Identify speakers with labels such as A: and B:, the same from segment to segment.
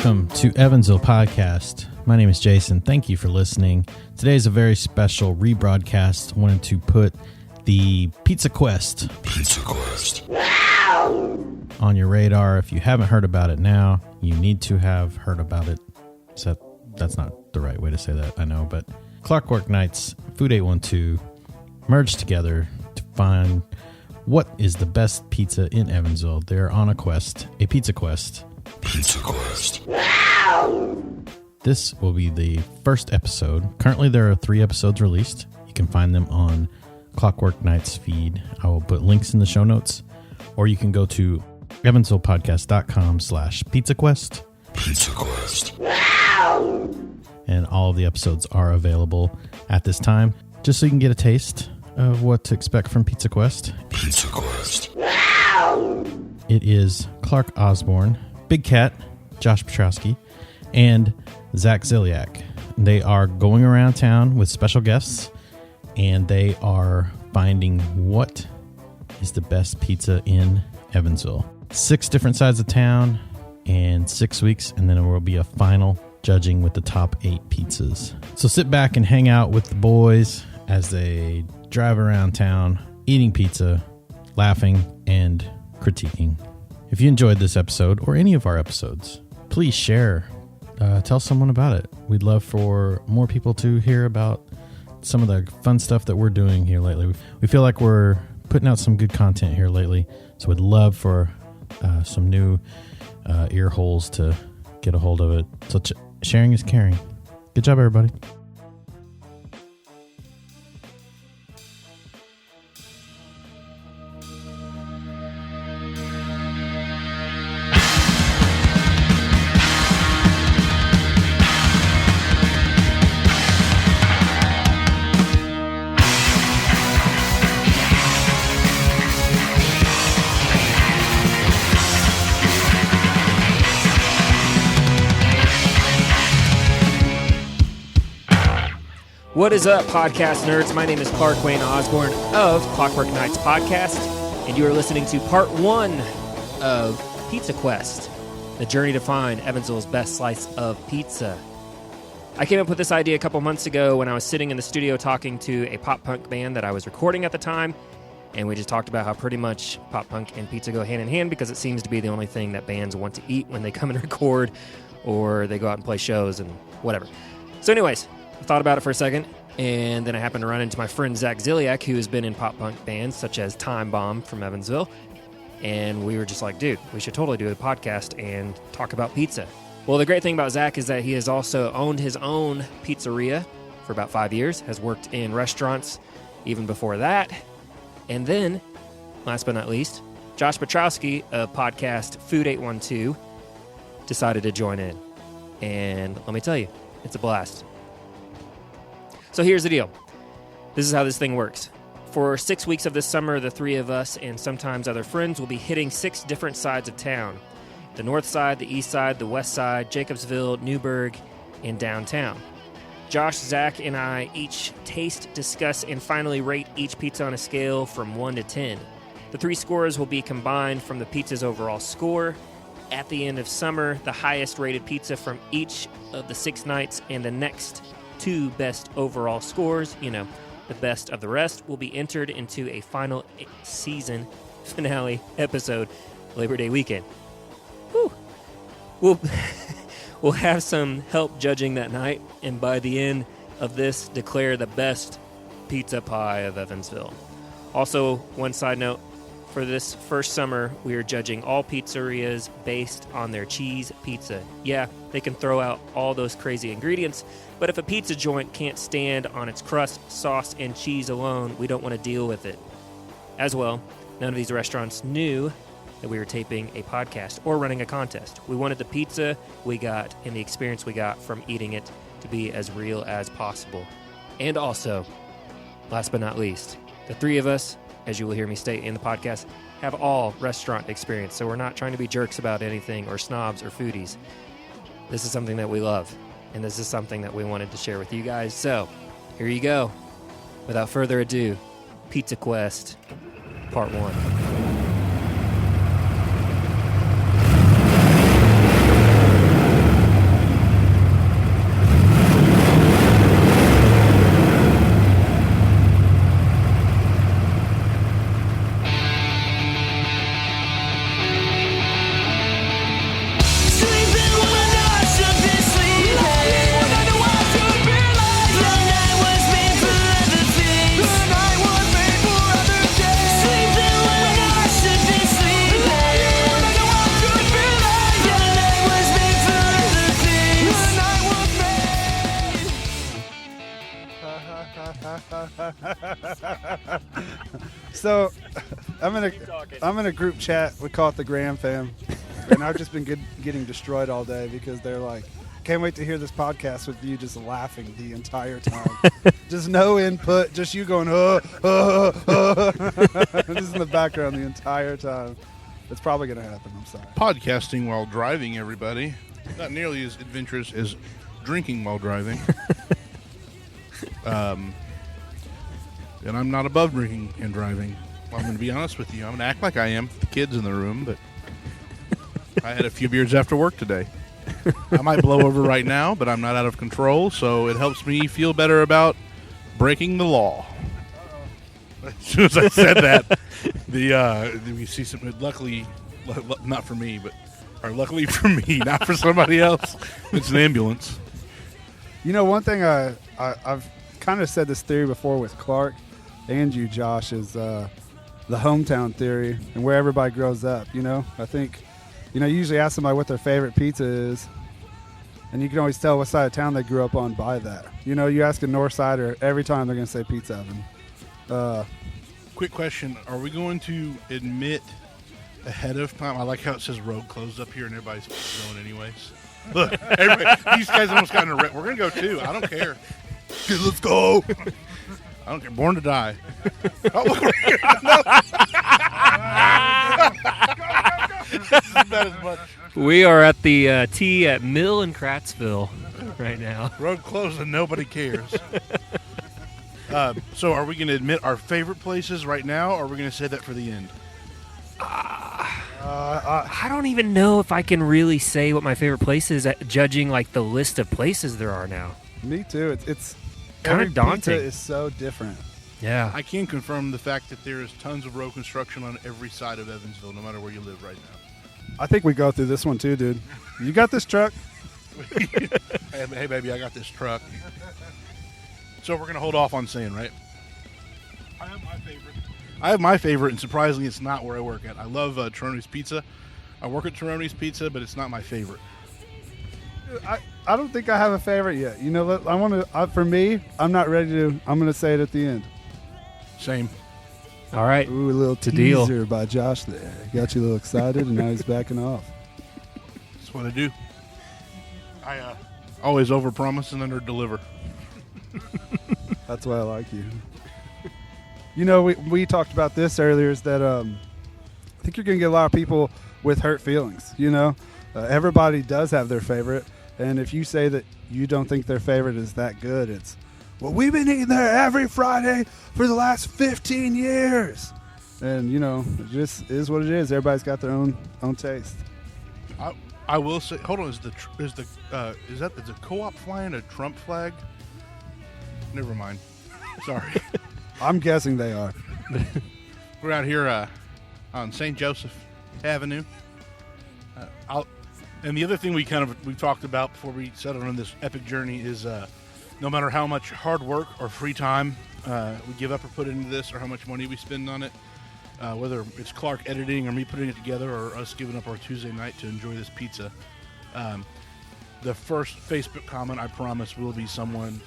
A: Welcome to Evansville Podcast. My name is Jason. Thank you for listening. Today is a very special rebroadcast. I wanted to put the Pizza Quest on your radar. If you haven't heard about it now, you need to have heard about it. So that's not the right way to say that, I know, but Clockwork Nights, Food 812 merged together to find what is the best pizza in Evansville. They're on a quest, a pizza quest. This will be the first episode. Currently, there are 3 episodes released. You can find them on Clockwork Nights feed. I will put links in the show notes, or you can go to evansvillepodcast.com/pizzaquest. And all of the episodes are available at this time, just so you can get a taste of what to expect from Pizza Quest. It is Clark Osborne, Big Cat, Josh Pietrowski, and Zach Zilliak. They are going around town with special guests, and they are finding what is the best pizza in Evansville. 6 different sides of town and 6 weeks, and then there will be a final judging with the top 8 pizzas. So sit back and hang out with the boys as they drive around town, eating pizza, laughing, and critiquing. If you enjoyed this episode or any of our episodes, please share. Tell someone about it. We'd love for more people to hear about some of the fun stuff that we're doing here lately. We feel like we're putting out some good content here lately, so we'd love for some new ear holes to get a hold of it. So sharing is caring. Good job, everybody.
B: What is up, podcast nerds? My name is Clark Wayne Osborne of Clockwork Nights Podcast, and you are listening to part 1 of Pizza Quest, the journey to find Evansville's best slice of pizza. I came up with this idea a couple months ago when I was sitting in the studio talking to a pop-punk band that I was recording at the time, and we just talked about how pretty much pop-punk and pizza go hand in hand because it seems to be the only thing that bands want to eat when they come and record or they go out and play shows and whatever. So anyways, I thought about it for a second, and then I happened to run into my friend Zach Zilliak, who has been in pop-punk bands such as Time Bomb from Evansville, and we were just like, dude, we should totally do a podcast and talk about pizza. Well, the great thing about Zach is that he has also owned his own pizzeria for about 5 years, has worked in restaurants even before that, and then, last but not least, Josh Pietrowski of podcast Food 812 decided to join in, and let me tell you, it's a blast. So here's the deal. This is how this thing works. For 6 weeks of this summer, the 3 of us and sometimes other friends will be hitting 6 different sides of town. The north side, the east side, the west side, Jacobsville, Newburgh, and downtown. Josh, Zach, and I each taste, discuss, and finally rate each pizza on a scale from 1 to 10. The 3 scores will be combined from the pizza's overall score. At the end of summer, the highest rated pizza from each of the 6 nights and the next 2 best overall scores, the best of the rest, will be entered into a final season finale episode Labor Day weekend. Whew. We'll have some help judging that night, and by the end of this, declare the best pizza pie of Evansville. Also, one side note, for this first summer, we are judging all pizzerias based on their cheese pizza. Yeah, they can throw out all those crazy ingredients, but if a pizza joint can't stand on its crust, sauce, and cheese alone, we don't want to deal with it. As well, none of these restaurants knew that we were taping a podcast or running a contest. We wanted the pizza we got and the experience we got from eating it to be as real as possible. And also, last but not least, the 3 of us, as you will hear me state in the podcast, have all restaurant experience, so we're not trying to be jerks about anything or snobs or foodies. This is something that we love, and this is something that we wanted to share with you guys. So, here you go. Without further ado, Pizza Quest, Part 1.
C: So, I'm in a group chat. We call it the Graham Fam, and I've just been getting destroyed all day because they're like, "Can't wait to hear this podcast with you just laughing the entire time, just no input, just you going just in the background the entire time." It's probably gonna happen. I'm sorry.
D: Podcasting while driving, everybody. Not nearly as adventurous as drinking while driving. And I'm not above drinking and driving. I'm going to be honest with you. I'm going to act like I am with the kids in the room, but I had a few beers after work today. I might blow over right now, but I'm not out of control, so it helps me feel better about breaking the law. As soon as I said that, we see some. Luckily, not for me, or luckily for me, not for somebody else. It's an ambulance.
C: You know, one thing I've kind of said this theory before with Clark and you, Josh, is the hometown theory and where everybody grows up. You know, I think, you usually ask somebody what their favorite pizza is, and you can always tell what side of town they grew up on by that. You ask a North Sider, every time they're going to say Pizza Oven.
D: Quick question: are we going to admit ahead of time? I like how it says road closed up here, and everybody's going anyways. Look, these guys almost got in a wreck. We're going to go too. I don't care. Let's go. I don't care. Born to die. Oh, look right here. About as much.
B: We are at the T at Mill in Kratzville right now.
D: Road closed and nobody cares. So are we going to admit our favorite places right now, or are we going to say that for the end?
B: I don't even know if I can really say what my favorite place is, judging like the list of places there are now.
C: Me too. It's
B: kind of daunting.
C: Pizza is so different.
B: Yeah.
D: I can confirm the fact that there is tons of road construction on every side of Evansville, no matter where you live right now.
C: I think we go through this one too, dude. You got this truck?
D: Hey, baby, I got this truck. So we're going to hold off on saying, right? I have my favorite, and surprisingly, it's not where I work at. I love Tironi's Pizza. I work at Tironi's Pizza, but it's not my favorite.
C: I don't think I have a favorite yet. I want to. For me, I'm not ready to. I'm going to say it at the end.
D: Same.
B: All right.
C: Ooh, a little
B: deal.
C: teaser by Josh there. Got you a little excited, and now he's backing off.
D: That's what I do. I always overpromise and underdeliver.
C: That's why I like you. We talked about this earlier, is that I think you're going to get a lot of people with hurt feelings. Everybody does have their favorite, and if you say that you don't think their favorite is that good, it's, well, we've been eating there every Friday for the last 15 years. And, it just is what it is. Everybody's got their own taste.
D: I will say, hold on, is the co-op flying a Trump flag? Never mind. Sorry.
C: I'm guessing they are.
D: We're out here on St. Joseph Avenue. And the other thing we talked about before we settled on this epic journey is no matter how much hard work or free time we give up or put into this, or how much money we spend on it, whether it's Clark editing or me putting it together or us giving up our Tuesday night to enjoy this pizza, the first Facebook comment, I promise, will be someone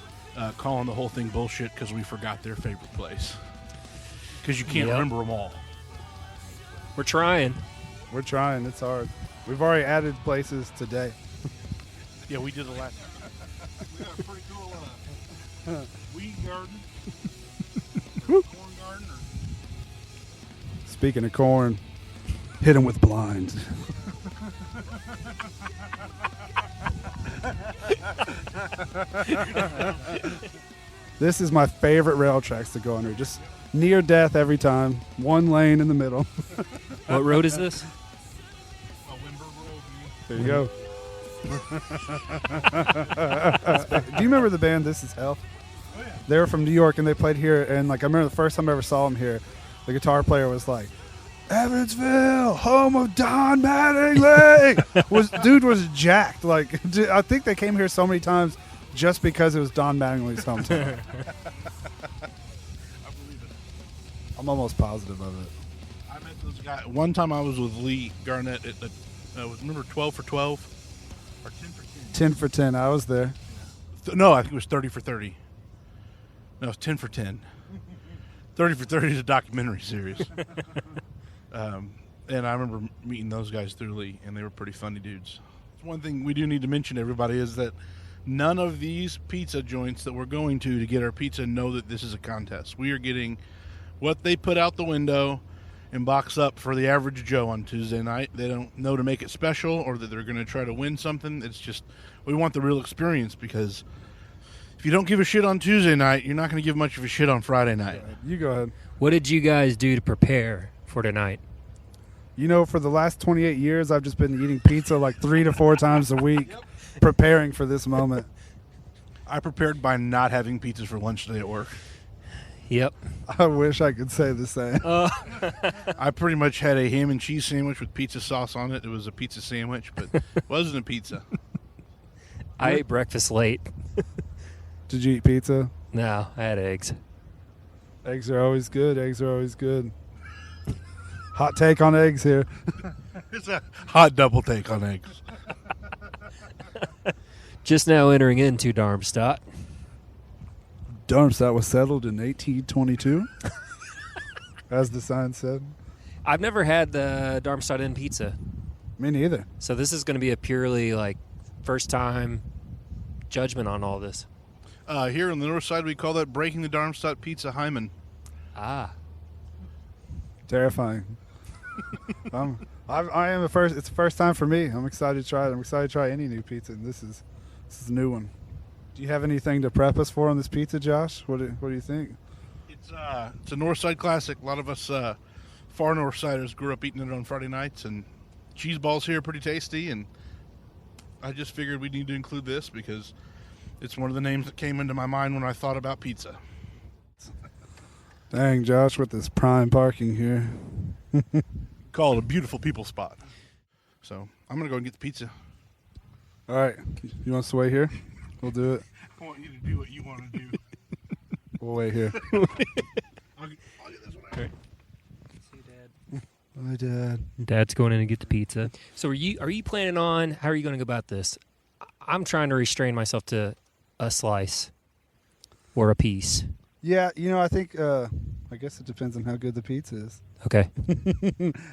D: calling the whole thing bullshit because we forgot their favorite place. Because you can't remember them all.
B: We're trying.
C: It's hard. We've already added places today.
D: Yeah, we did the last time. We got a pretty cool weed garden. Corn garden.
C: Speaking of corn, hit him with blinds. This is my favorite rail tracks to go under. Just near death every time. One lane in the middle.
B: What road is this?
C: There you go. Do you remember the band This Is Hell?
D: Oh, yeah.
C: They were from New York, and they played here. And I remember the first time I ever saw them here, the guitar player was like, "Evansville, home of Don Mattingly." Dude was jacked. I think they came here so many times just because it was Don Mattingly's hometown.
D: I believe it.
C: I'm almost positive of it.
D: I met those guys. One time I was with Lee Garnett at remember 12 for 12? Or 10 for 10?
C: 10 for 10. I was there.
D: No, I think it was 30 for 30. No, it was 10 for 10. 30 for 30 is a documentary series. And I remember meeting those guys through Lee, and they were pretty funny dudes. One thing we do need to mention, everybody, is that none of these pizza joints that we're going to get our pizza know that this is a contest. We are getting what they put out the window and box up for the average Joe on Tuesday night. They don't know to make it special or that they're going to try to win something. It's just, we want the real experience, because if you don't give a shit on Tuesday night, you're not going to give much of a shit on Friday night.
C: You go ahead.
B: What did you guys do to prepare for tonight?
C: You know, for the last 28 years, I've just been eating pizza like 3 to 4 times a week, preparing for this moment.
D: I prepared by not having pizzas for lunch today at work.
B: Yep.
C: I wish I could say the same.
D: I pretty much had a ham and cheese sandwich with pizza sauce on it. It was a pizza sandwich, but it wasn't a pizza.
B: I ate breakfast late.
C: Did you eat pizza?
B: No, I had eggs.
C: Eggs are always good. Eggs are always good. Hot take on eggs here.
D: It's a hot double take on eggs.
B: Just now entering into Darmstadt.
C: Darmstadt was settled in 1822, as the sign said.
B: I've never had the Darmstadt Inn pizza,
C: Me neither.
B: so this is going to be a purely like first time judgment on all this.
D: Here on the north side, we call that breaking the Darmstadt pizza hymen.
B: Ah,
C: Terrifying. I am the first. It's the first time for me. I'm excited to try it. I'm excited to try any new pizza, and this is a new one. Do you have anything to prep us for on this pizza, Josh? What do you think?
D: It's a north side classic. A lot of us far north siders grew up eating it on Friday nights, and cheese balls here are pretty tasty, and I just figured we need to include this because it's one of the names that came into my mind when I thought about pizza.
C: Dang, Josh, with this prime parking here.
D: Call it a beautiful people spot. So I'm going to go and get the pizza.
C: All right. You want us to wait here? We'll do it.
D: I want you to do what you want to do.
C: We'll wait here.
D: I'll get this one out.
C: Hi, Dad.
B: Dad's going in to get the pizza. So are you planning on, how are you going to go about this? I'm trying to restrain myself to a slice or a piece.
C: Yeah, I think, I guess it depends on how good the pizza is.
B: Okay.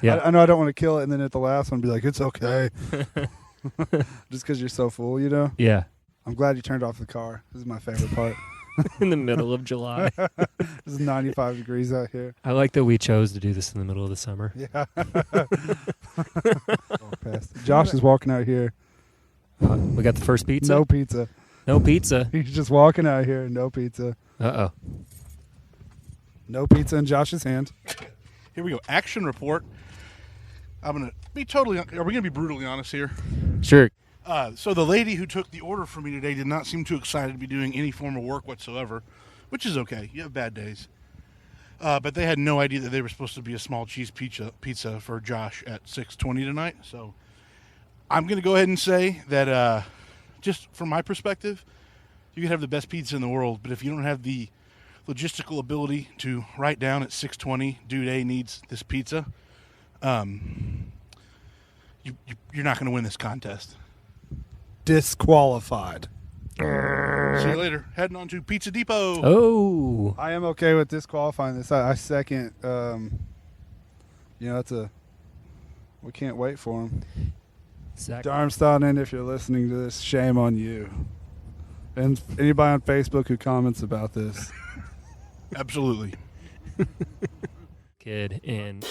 B: Yeah.
C: I know I don't want to kill it and then at the last one be like, it's okay. Just because you're so full,
B: Yeah.
C: I'm glad you turned off the car. This is my favorite part.
B: In the middle of July.
C: This is 95 degrees out here.
B: I like that we chose to do this in the middle of the summer.
C: Yeah. Josh is walking out here.
B: We got the first pizza?
C: No pizza.
B: No pizza.
C: He's just walking out here. No pizza.
B: Uh-oh.
C: No pizza in Josh's hand.
D: Here we go. Action report. I'm going to be are we going to be brutally honest here?
B: Sure.
D: So the lady who took the order from me today did not seem too excited to be doing any form of work whatsoever, which is okay. You have bad days. But they had no idea that they were supposed to be a small cheese pizza for Josh at 6:20 tonight. So I'm going to go ahead and say that just from my perspective, you can have the best pizza in the world, but if you don't have the logistical ability to write down at 6:20, dude A needs this pizza, you're not going to win this contest.
C: Disqualified.
D: See you later. Heading on to Pizza Depot.
B: Oh.
C: I am okay with disqualifying this. I second. We can't wait for him.
B: Zach.
C: Darmstadt, and if you're listening to this, shame on you. And anybody on Facebook who comments about this.
D: Absolutely.
B: Kid and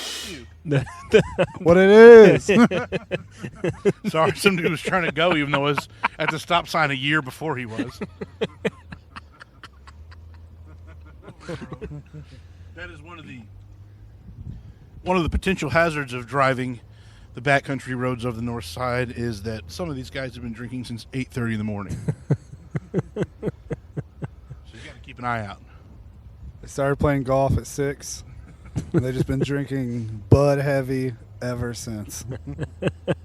C: What it is.
D: Sorry, some dude was trying to go even though it was at the stop sign a year before he was. That is one of the potential hazards of driving the backcountry roads of the north side is that some of these guys have been drinking since 8:30 in the morning. So you got to keep an eye out.
C: They started playing golf at 6. And they've just been drinking Bud Heavy ever since.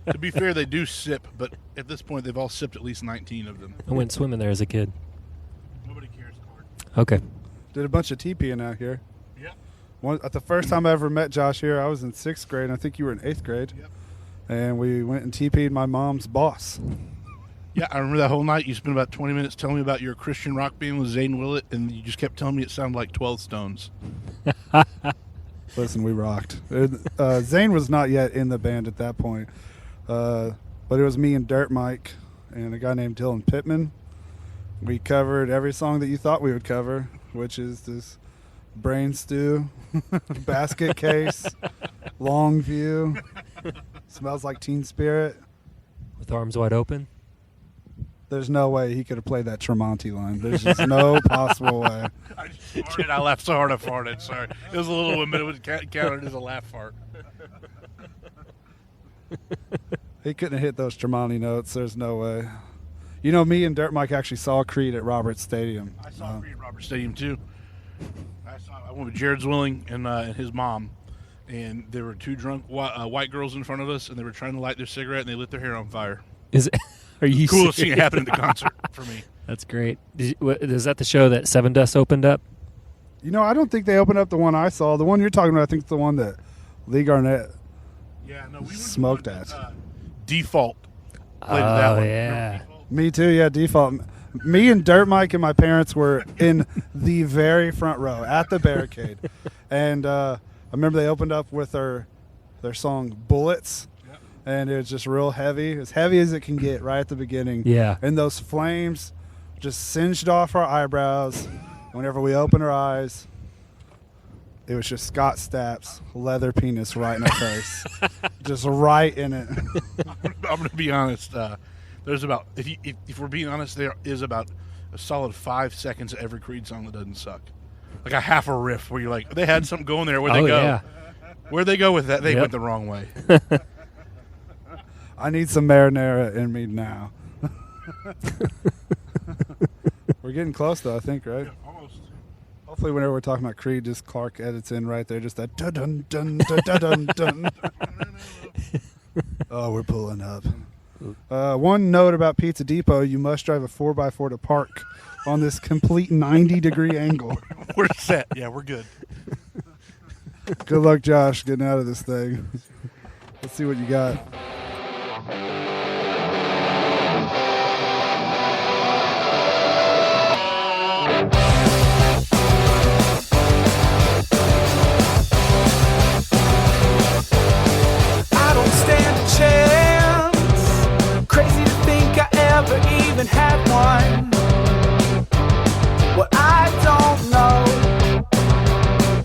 D: To be fair, they do sip, but at this point, they've all sipped at least 19 of them.
B: I went swimming there as a kid.
D: Nobody cares, Clark.
B: Okay.
C: Did a bunch of TPing out here.
D: Yep.
C: At the first time I ever met Josh here, I was in 6th grade. And I think you were in 8th grade.
D: Yep.
C: And we went and TP'd my mom's boss.
D: Yeah, I remember that whole night. You spent about 20 minutes telling me about your Christian rock band with Zane Willett, and you just kept telling me it sounded like 12 Stones.
C: Listen, we rocked. Zane was not yet in the band at that point, but it was me and Dirt Mike and a guy named Dylan Pittman. We covered every song that you thought we would cover, which is this Brain Stew, Basket Case, Long View, Smells Like Teen Spirit.
B: With arms wide open.
C: There's no way he could have played that Tremonti line. There's just no possible way.
D: I just farted. I laughed so hard I farted. Sorry. It was a little one, but it was counted as a laugh fart.
C: He couldn't have hit those Tremonti notes. There's no way. You know, me and Dirt Mike actually saw Creed at Roberts Stadium.
D: I saw Creed at Roberts Stadium, too. I went with Jared Zwilling and his mom, and there were two drunk white girls in front of us, and they were trying to light their cigarette, and they lit their hair on fire.
B: Are you
D: coolest
B: serious?
D: thing that happened at the concert for me.
B: That's great. Is that the show that Seven Dust opened up?
C: You know, I don't think they opened up the one I saw. The one you're talking about, I think, is the one that Lee Garnett smoked at.
D: Default played that one.
B: Yeah.
C: Me too, yeah, Default. Me and Dirt Mike and my parents were in the very front row at the barricade. And I remember they opened up with their song Bullets. And it was just real heavy, as heavy as it can get right at the beginning.
B: Yeah.
C: And those flames just singed off our eyebrows. Whenever we opened our eyes, it was just Scott Stapp's leather penis right in our face. Just right in it.
D: I'm going to be honest. There's about, if we're being honest, there is about a solid 5 seconds of every Creed song that doesn't suck. Like a half a riff where you're like, they had something going there. Where'd they go?
B: Yeah.
D: Where'd they go with that? They went the wrong way.
C: I need some marinara in me now. We're getting close, though, I think, right?
D: Yeah, almost.
C: Hopefully, whenever we're talking about Creed, just Clark edits in right there, just that dun dun dun dun dun dun. Oh, we're pulling up. One note about Pizza Depot: you must drive a 4x4 to park on this complete 90-degree angle.
D: We're set. Yeah, we're good.
C: Good luck, Josh, getting out of this thing. Let's see what you got.
E: I don't stand a chance. Crazy to think I ever even had one. What I don't know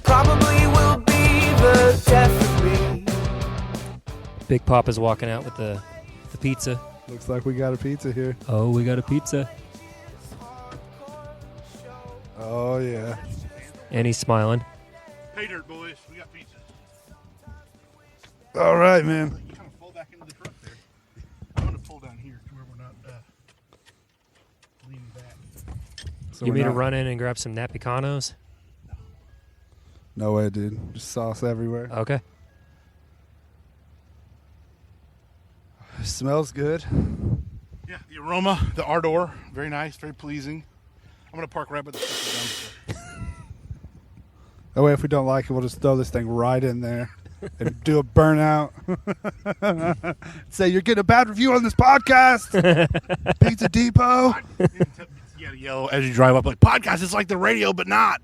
E: probably will be the death of me.
B: Big Papa's walking out with the pizza.
C: Looks like we got a pizza here.
B: Oh, we got a pizza.
C: Oh, yeah.
B: And he's smiling.
D: Hey, Dirt Boys, we got pizza.
C: All right, man.
D: You kind of fall back into the truck there. I'm going to pull down here to where we're not leaning back.
C: So
B: You
C: we're
B: mean to
C: not-
B: run in and grab some Napicanos?
C: No way, dude. Just sauce everywhere.
B: Okay.
C: Smells good.
D: Yeah, the aroma, the ardor, very nice, very pleasing. I'm going to park right by the dumpster.
C: That way, if we don't like it, we'll just throw this thing right in there and do a burnout. Say, you're getting a bad review on this podcast. Pizza Depot.
D: You got to yell as you drive up, like, podcast is like the radio, but not.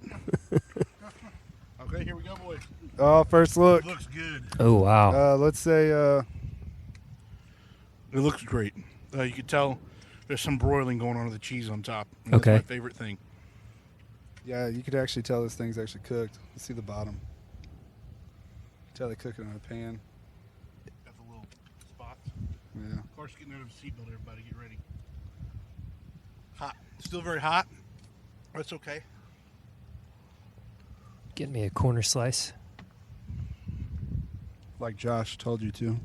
D: Okay, here we go, boys.
C: Oh, first look.
D: It looks good.
B: Oh, wow.
C: Let's say,
D: It looks great. You can tell there's some broiling going on with the cheese on top. And
B: Okay.
D: That's my favorite thing.
C: yeah, you could actually tell this thing's actually cooked. Let's see the bottom. Tell they cook it in a pan.
D: Got the little spots.
C: Yeah.
D: Of course, getting out of the seatbelt, everybody. Get ready. Hot. Still very hot. That's okay.
B: Get me a corner slice.
C: Like Josh told you to.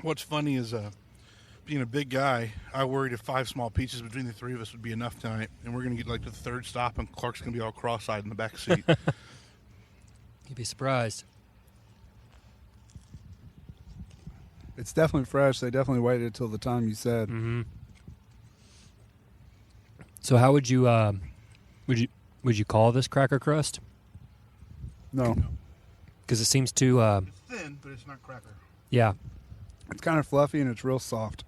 D: What's funny is being a big guy, I worried if 5 small pizzas between the three of us would be enough tonight. And we're going to get like the third stop and Clark's going to be all cross-eyed in the back seat.
B: You'd be surprised.
C: It's definitely fresh. They definitely waited until the time you said.
B: Mm-hmm. So how would you call this cracker crust?
C: No.
B: Because it seems too
D: It's thin, but it's not cracker.
B: Yeah.
C: It's kind of fluffy and it's real soft.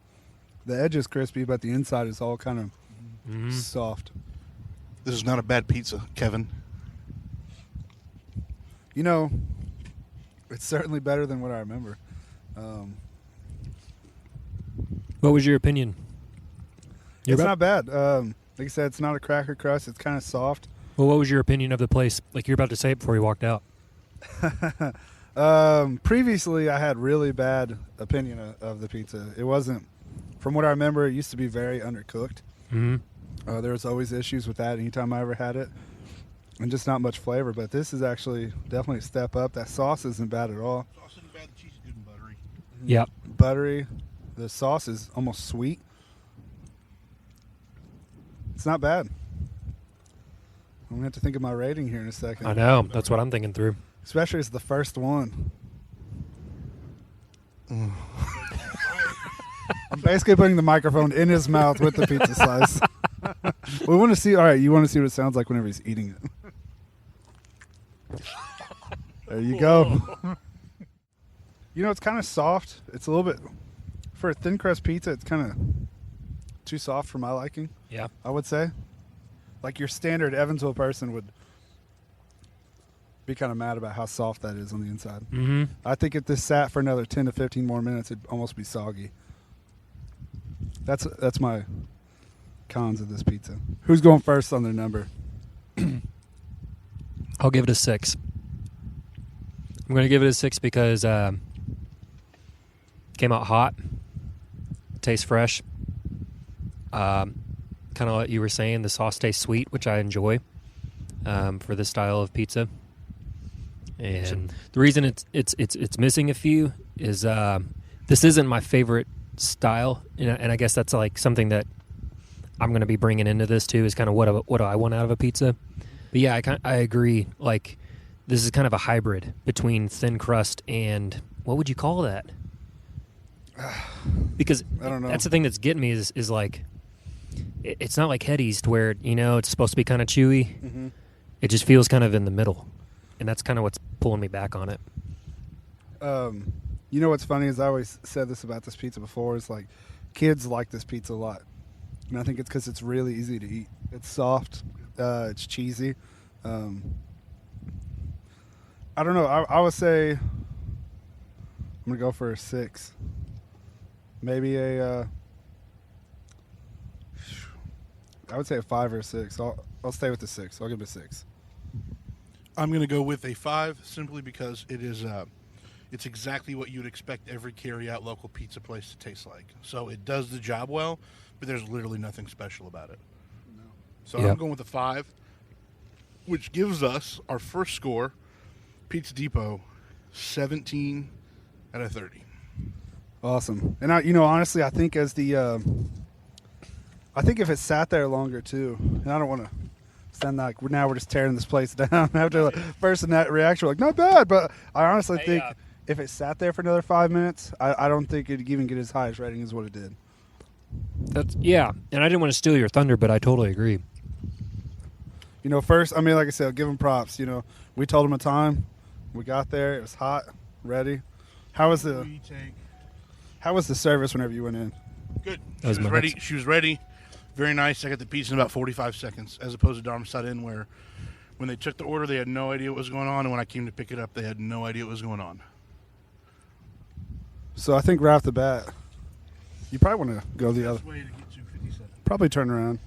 C: The edge is crispy, but the inside is all kind of soft.
D: This is not a bad pizza, Kevin.
C: You know, it's certainly better than what I remember.
B: What was your opinion?
C: It's not bad. Like I said, it's not a cracker crust. It's kind of soft.
B: Well, what was your opinion of the place? Like you're about to say it before you walked out.
C: Previously, I had really bad opinion of the pizza. It wasn't, from what I remember, it used to be very undercooked.
B: Mm-hmm.
C: There was always issues with that anytime I ever had it, and just not much flavor. But this is actually definitely a step up. That sauce isn't bad at all.
D: Sauce isn't bad. The cheese is good and buttery.
B: Yep.
C: Buttery. The sauce is almost sweet. It's not bad. I'm going to have to think of my rating here in a second.
B: I know. That's what I'm thinking through.
C: Especially as the first one. I'm basically putting the microphone in his mouth with the pizza slice. We want to see. All right, you want to see what it sounds like whenever he's eating it. There you go. You know, it's kind of soft. It's a little bit, for a thin crust pizza, it's kind of too soft for my liking.
B: Yeah.
C: I would say. Like your standard Evansville person would be kind of mad about how soft that is on the inside.
B: Mm-hmm.
C: I think if this sat for another 10 to 15 more minutes, it'd almost be soggy. That's my cons of this pizza. Who's going first on their number?
B: I'll give it a 6. I'm going to give it a 6 because came out hot, tastes fresh. Kind of what you were saying, the sauce tastes sweet, which I enjoy for this style of pizza. And the reason it's missing a few is this isn't my favorite style, and I guess that's like something that I'm going to be bringing into this too. Is kind of what do I want out of a pizza? But yeah, I agree. Like this is kind of a hybrid between thin crust and what would you call that? Because
C: I don't know.
B: That's the thing that's getting me is like it's not like Head East where it's supposed to be kind of chewy.
C: Mm-hmm.
B: It just feels kind of in the middle, and that's kind of what's pulling me back on it.
C: You know what's funny is I always said this about this pizza before. Is like kids like this pizza a lot, and I think it's because it's really easy to eat. It's soft, it's cheesy. I don't know. I would say I'm gonna go for a 6. Maybe a. I would say a 5 or a 6. I'll stay with the 6. I'll give it a 6.
D: I'm going to go with a 5 simply because it is it's exactly what you'd expect every carry-out local pizza place to taste like. So it does the job well, but there's literally nothing special about it. No. So
B: Yeah.
D: I'm going with a 5, which gives us our first score, Pizza Depot, 17 out of 30.
C: Awesome. And honestly, I think as the I think if it sat there longer too, and I don't want to sound like now we're just tearing this place down after the first reaction, like not bad, but I honestly think if it sat there for another 5 minutes, I don't think it'd even get as high as rating as what it did.
B: And I didn't want to steal your thunder, but I totally agree.
C: First, like I said, I'll give them props. We told them a time, we got there, it was hot, ready. How was the service whenever you went in?
D: Good.
B: That was
D: She was ready. She was ready. Very nice. I got the pizza in about 45 seconds, as opposed to Darmstadt Inn, where when they took the order, they had no idea what was going on, and when I came to pick it up, they had no idea what was going on.
C: So I think right off the bat, you probably want to go the other.
D: Way to get to 57.
C: Probably turn around.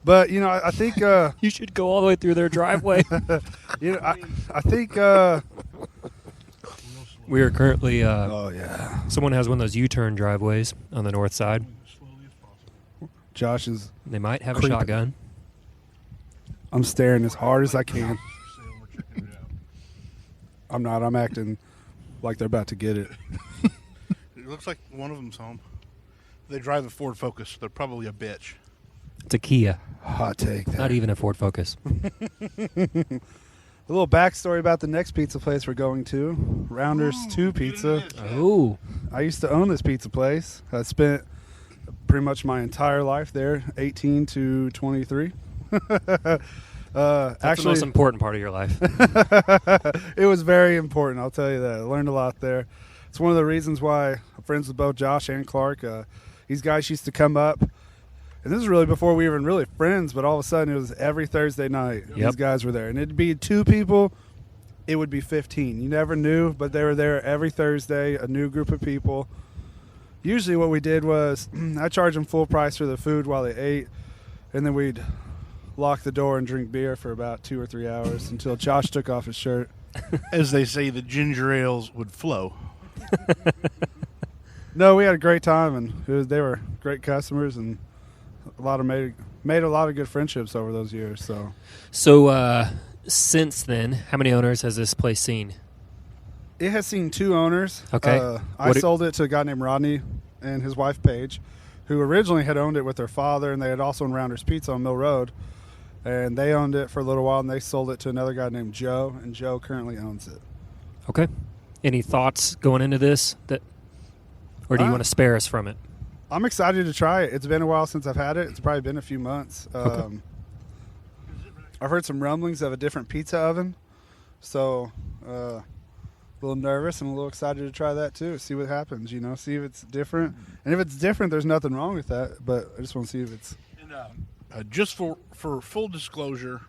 C: But I think
B: You should go all the way through their driveway.
C: I think
B: We are currently.
C: oh yeah,
B: Someone has one of those U-turn driveways on the north side.
C: Josh is.
B: They might have a
C: Creeping.
B: shotgun.
C: I'm staring as hard as I can. I'm not. I'm acting like they're about to get it.
D: It looks like one of them's home. They drive a Ford Focus. They're probably a bitch.
B: It's a Kia,
C: Hot take. There.
B: not even a Ford Focus.
C: A little backstory about the next pizza place we're going to, Rounders 2 Pizza.
B: Oh,
C: I used to own this pizza place. I spent pretty much my entire life there, 18 to 23.
B: That's
C: actually,
B: the most important part of your life.
C: it was very important. I'll tell you that. I learned a lot there. It's one of the reasons why I'm friends with both Josh and Clark. These guys used to come up, and this is really before we were even really friends, but all of a sudden it was every Thursday night.
B: Yep.
C: These guys were there. And it'd be 2 people, it would be 15. You never knew, but they were there every Thursday, a new group of people. Usually what we did was I charged them full price for the food while they ate, and then we'd lock the door and drink beer for about 2 or 3 hours until Josh took off his shirt.
D: As they say, the ginger ales would flow.
C: No, we had a great time, and they were great customers, and made a lot of good friendships over those years.
B: So since then, how many owners has this place seen?
C: It has seen 2 owners.
B: Okay.
C: I sold it to a guy named Rodney and his wife Paige, who originally had owned it with their father, and they had also owned Rounders Pizza on Mill Road. And they owned it for a little while, and they sold it to another guy named Joe, and Joe currently owns it.
B: Okay. Any thoughts going into this, or do you want to spare us from it?
C: I'm excited to try it. It's been a while since I've had it. It's probably been a few months.
B: Okay.
C: I've heard some rumblings of a different pizza oven, so a little nervous and a little excited to try that too. See what happens, see if it's different. And if it's different, there's nothing wrong with that, but I just want to see if it's...
D: And, just for full disclosure,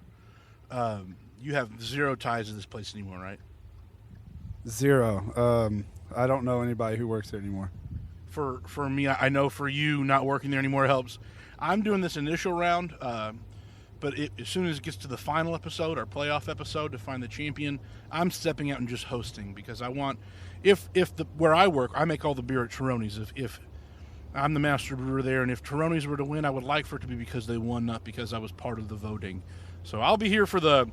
D: you have 0 ties to this place anymore, right?
C: 0. I don't know anybody who works there anymore.
D: For me, I know for you, not working there anymore helps. I'm doing this initial round, but as soon as it gets to the final episode, our playoff episode to find the champion, I'm stepping out and just hosting because I want, where I work, I make all the beer at Tironi's. If I'm the master brewer there, and if Tironi's were to win, I would like for it to be because they won, not because I was part of the voting. So I'll be here for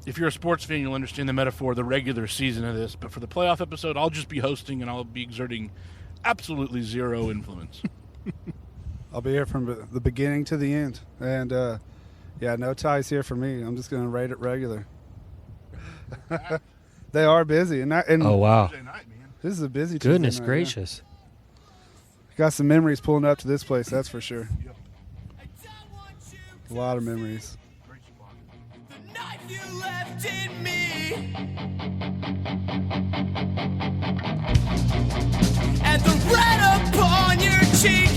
D: if you're a sports fan, you'll understand the metaphor, the regular season of this. But for the playoff episode, I'll just be hosting, and I'll be exerting absolutely 0 influence.
C: I'll be here from the beginning to the end. And, no ties here for me. I'm just going to rate it regular. They are busy.
B: Oh, wow.
C: This is a busy
B: Goodness
C: Tuesday night,
B: gracious.
C: Got some memories pulling up to this place, that's for sure. A lot of memories.
E: The knife you left in me, and the red upon your cheek,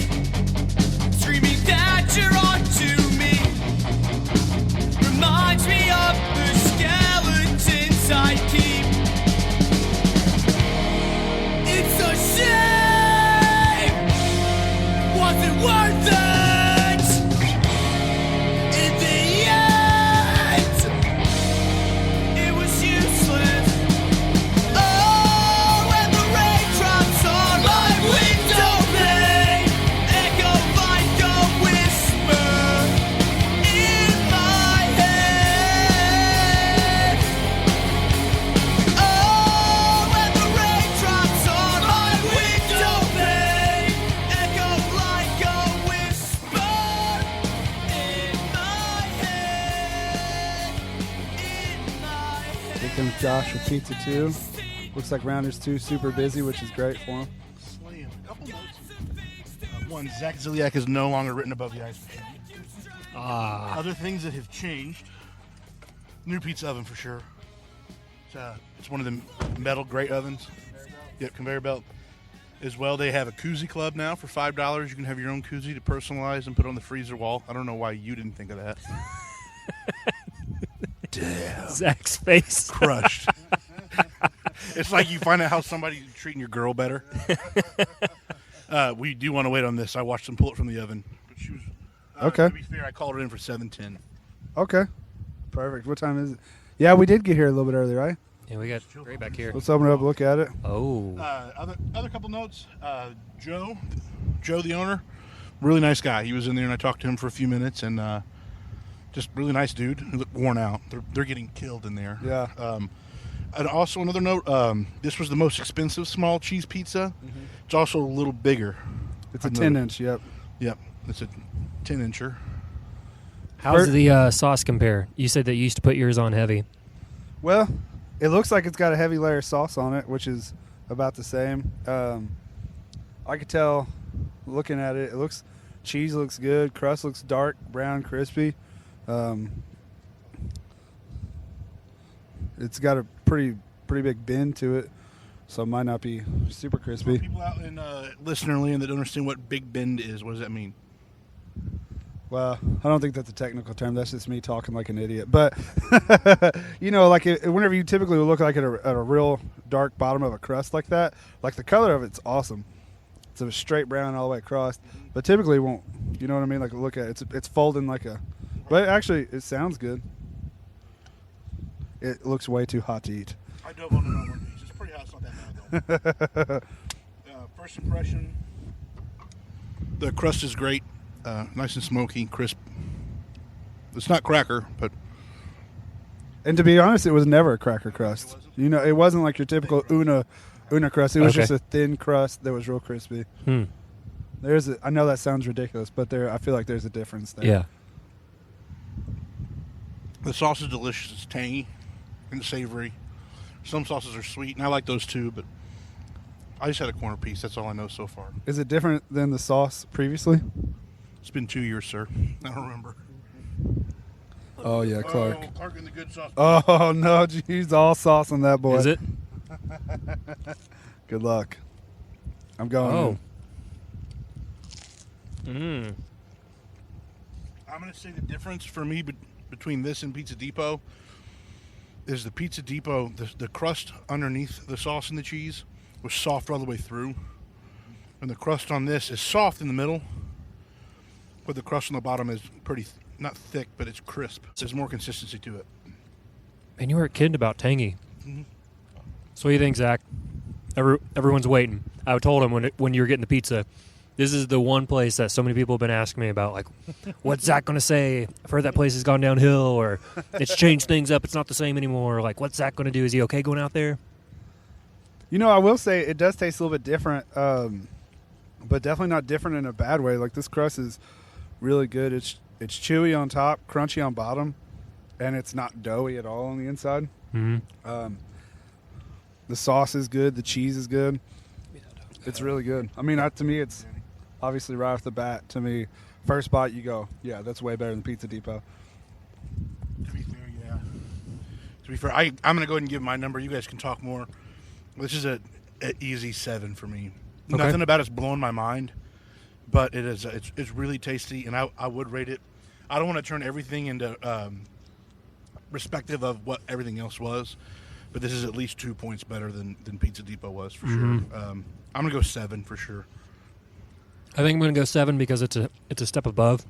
E: screaming that you're onto me, reminds me of the skeletons I keep. It's a shame, was it worth it? In the end, it was useless. Oh, when the raindrops on my window pane echo like a whisper in my head. Oh, when the raindrops on my window pane echo like a whisper in my head. In my head.
C: Here comes Josh with Pizza 2. Looks like Rounders 2 super busy, which is great for him.
D: Slam. A couple notes here. One, Zach Zilliak is no longer written above the ice machine. Other things that have changed. New pizza oven for sure. It's one of the metal great ovens. Yep, conveyor belt. As well, they have a koozie club now for $5. You can have your own koozie to personalize and put on the freezer wall. I don't know why you didn't think of that. Damn.
B: Zach's face.
D: Crushed. It's like you find out how somebody's treating your girl better. We do want to wait on this. I watched them pull it from the oven. But she was,
C: Okay.
D: To be fair, I called it in for 7:10.
C: Okay. Perfect. What time is it? Yeah, we did get here a little bit early, right?
B: Yeah, we got Ray back here.
C: Let's open it up and look at it.
B: Oh.
D: Other couple notes. Joe, the owner, really nice guy. He was in there, and I talked to him for a few minutes, and just really nice dude. He looked worn out. They're getting killed in there.
C: Yeah.
D: And also another note, this was the most expensive small cheese pizza. Mm-hmm. It's also a little bigger.
C: It's a 10-inch, yep.
D: Yep, it's a 10-incher.
B: How's the sauce compare? You said that you used to put yours on heavy.
C: Well, it looks like it's got a heavy layer of sauce on it, which is about the same. I could tell looking at it, cheese looks good, crust looks dark, brown, crispy. It's got a pretty big bend to it, so it might not be super crispy.
D: For people out in listener land that don't understand what Big Bend is, what does that mean?
C: Well, I don't think that's a technical term. That's just me talking like an idiot. But, like whenever you typically look like at a real dark bottom of a crust like that, like the color of it's awesome. It's a straight brown all the way across. But typically it won't, you know what I mean? Like look at it. It's folding like a, but actually it sounds good. It looks way too hot to eat.
D: I dove on another one. It's pretty hot. It's not that bad, though. First impression, the crust is great. Nice and smoky, crisp. It's not cracker, but...
C: And to be honest, it was never a cracker crust. It wasn't like your typical Una crust. It was just a thin crust that was real crispy. I know that sounds ridiculous, but I feel like there's a difference there.
B: Yeah.
D: The sauce is delicious. It's tangy and savory. Some sauces are sweet, and I like those too, but I just had a corner piece. That's all I know so far.
C: Is it different than the sauce previously?
D: It's been 2 years, sir. I don't remember.
C: Oh, yeah, Clark.
D: Oh, Clark and the good sauce.
C: Oh, no, geez, all sauce on that boy.
B: Is it?
C: Good luck. I'm going.
B: Oh.
D: I'm going to say the difference for me between this and Pizza Depot is the Pizza Depot, the crust underneath the sauce and the cheese was soft all the way through. And the crust on this is soft in the middle, but the crust on the bottom is pretty, not thick, but it's crisp. There's more consistency to it.
B: And you were kidding about tangy.
D: Mm-hmm.
B: So what do you think, Zach? Everyone's waiting. I told him when you were getting the pizza, this is the one place that so many people have been asking me about, like, what's Zach going to say? I've heard that place has gone downhill, or it's changed things up. It's not the same anymore. Like, what's Zach going to do? Is he okay going out there?
C: I will say it does taste a little bit different, but definitely not different in a bad way. Like, this crust is really good. It's chewy on top, crunchy on bottom, and it's not doughy at all on the inside.
B: Mm-hmm.
C: The sauce is good. The cheese is good. It's really good. I mean, to me, it's obviously right off the bat. To me, first bite, you go, yeah, that's way better than Pizza Depot.
D: To be fair, yeah. To be fair, I'm going to go ahead and give my number. You guys can talk more. This is an easy 7 for me.
B: Okay.
D: Nothing about it's blowing my mind, but it's really tasty, and I would rate it. I don't want to turn everything into respective of what everything else was, but this is at least 2 points better than Pizza Depot was for sure. I'm going to go 7 for sure.
B: I think I'm going to go 7 because it's a step above.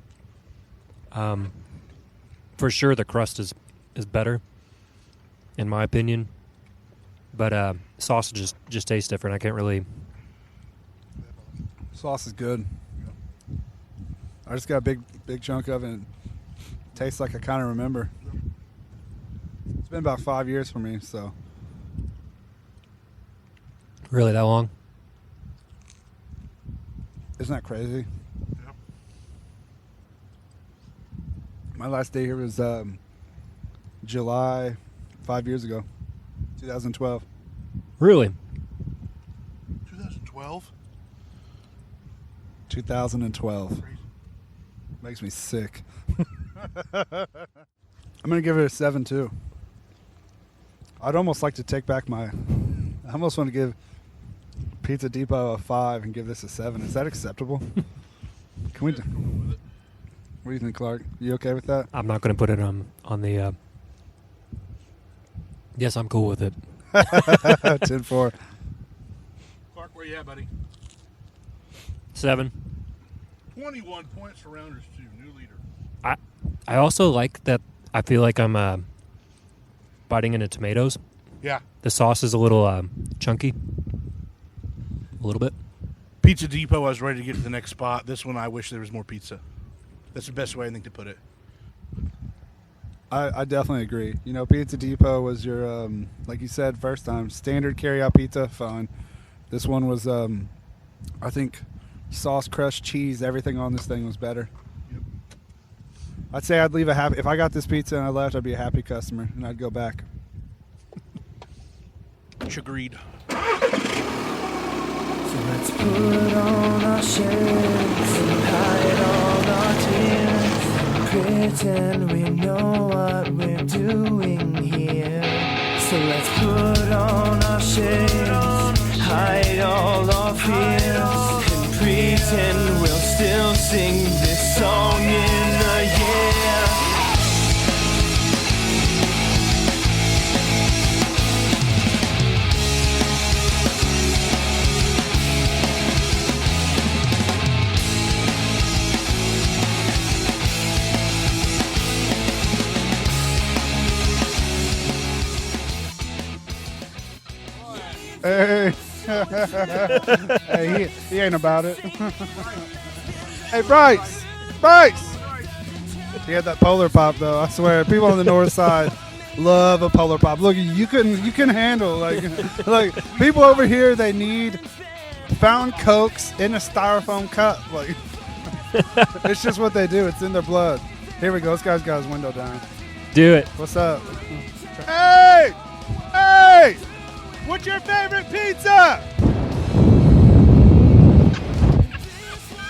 B: For sure, the crust is better, in my opinion. But sauce just tastes different. I can't really.
C: Sauce is good. I just got a big chunk of it. And tastes like I kind of remember. It's been about 5 years for me, so.
B: Really that long?
C: Isn't that crazy?
D: Yep.
C: My last day here was July 5 years ago, 2012.
B: Really?
D: 2012?
C: 2012. Makes me sick. I'm going to give it a 7 too. I'd almost like to take back I almost want to give Pizza Depot a 5 and give this a 7. Is that acceptable? Can we? What do you think, Clark? You okay with that?
B: I'm not going to put it on the. Yes, I'm cool with it.
C: 10-4.
D: Clark, where you at, buddy?
B: 7.
D: 21 points for rounders 2, new leader.
B: I also like that. I feel like I'm biting into tomatoes.
D: Yeah.
B: The sauce is a little chunky. A little bit.
D: Pizza Depot, I was ready to get to the next spot. This one, I wish there was more pizza. That's the best way, I think, to put it.
C: I definitely agree. Pizza Depot was your, like you said, first time, standard carry-out pizza, fine. This one was, I think, sauce, crust, cheese, everything on this thing was better.
D: Yep.
C: I'd say I'd leave if I got this pizza and I left, I'd be a happy customer, and I'd go back.
D: Agreed.
E: So let's put on our shirts and hide all our tears. Pretend we know what we're doing here. So let's put on our shades, hide all our fears, and pretend we'll still sing this song in a year.
C: Hey, hey, he ain't about it. Hey, Bryce! He had that Polar Pop though. I swear, people on the north side love a Polar Pop. Look, you couldn't handle like people over here. They need fountain Cokes in a styrofoam cup. Like it's just what they do. It's in their blood. Here we go. This guy's got his window down.
B: Do it.
C: What's up? Hey! Hey! What's your favorite pizza?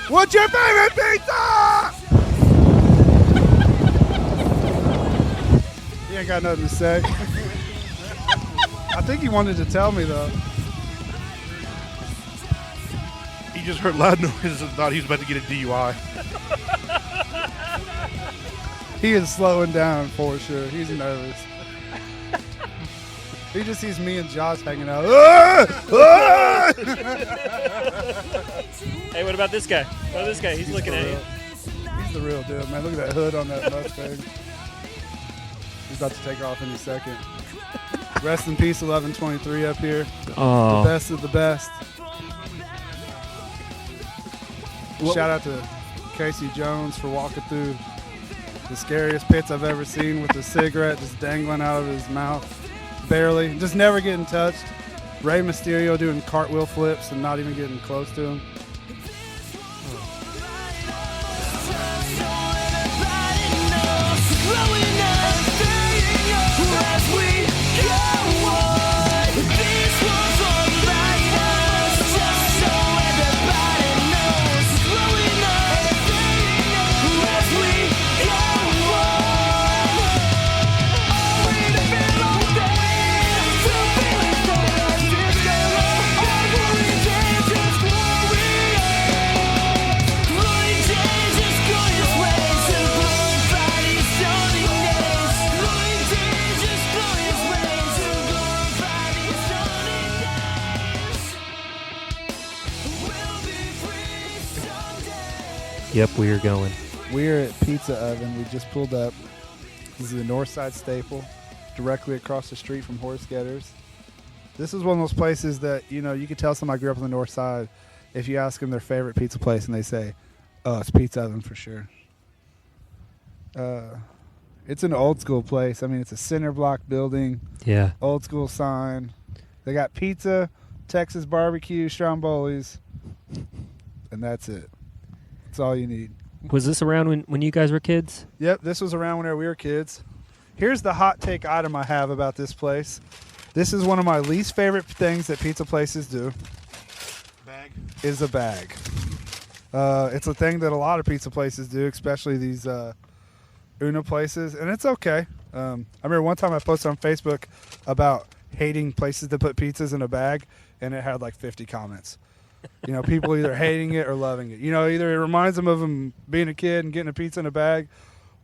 C: What's your favorite pizza? He ain't got nothing to say. I think he wanted to tell me though.
D: He just heard loud noises and thought he was about to get a DUI.
C: He is slowing down for sure. He's nervous. He just sees me and Josh hanging out.
B: Hey, what about this guy? What about this guy? He's looking at you.
C: He's the real deal, man. Look at that hood on that Mustang. He's about to take off any second. Rest in peace, 1123 up here.
B: Oh.
C: The best of the best. Shout out to Casey Jones for walking through the scariest pits I've ever seen with a cigarette just dangling out of his mouth. Barely. Just never getting touched. Rey Mysterio doing cartwheel flips and not even getting close to him.
B: Yep, we are going.
C: We're at Pizza Oven. We just pulled up. This is the North Side Staple, directly across the street from Horse Getters. This is one of those places that, you know, you could tell somebody grew up on the North Side if you ask them their favorite pizza place and they say, oh, it's Pizza Oven for sure. It's an old school place. I mean, it's a cinder block building.
B: Yeah.
C: Old school sign. They got pizza, Texas barbecue, strombolis, and that's it. That's all you need.
B: Was this around when you guys were kids?
C: Yep, this was around whenever we were kids. Here's the hot take item I have about this place. This is one of my least favorite things that pizza places do.
D: Bag.
C: Is a bag. It's a thing that a lot of pizza places do, especially these Una places, and it's okay. I remember one time I posted on Facebook about hating places that put pizzas in a bag, and it had like 50 comments. You know, people either hating it or loving it. You know, either it reminds them of them being a kid and getting a pizza in a bag,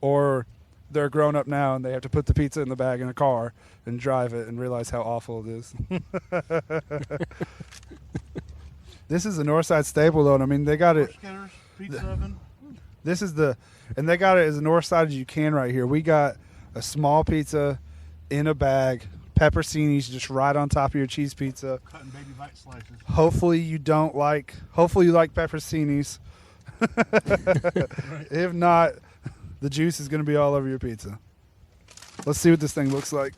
C: or they're grown up now and they have to put the pizza in the bag in a car and drive it and realize how awful it is. This is the Northside staple, though. And I mean, they got it.
D: Pizza Oven.
C: This is and they got it as north side as you can right here. We got a small pizza in a bag, pepperoncinis just right on top of your cheese pizza.
D: Cutting baby bite slices.
C: Hopefully you like pepperoncinis. Right. If not, the juice is going to be all over your pizza. Let's see what this thing looks like.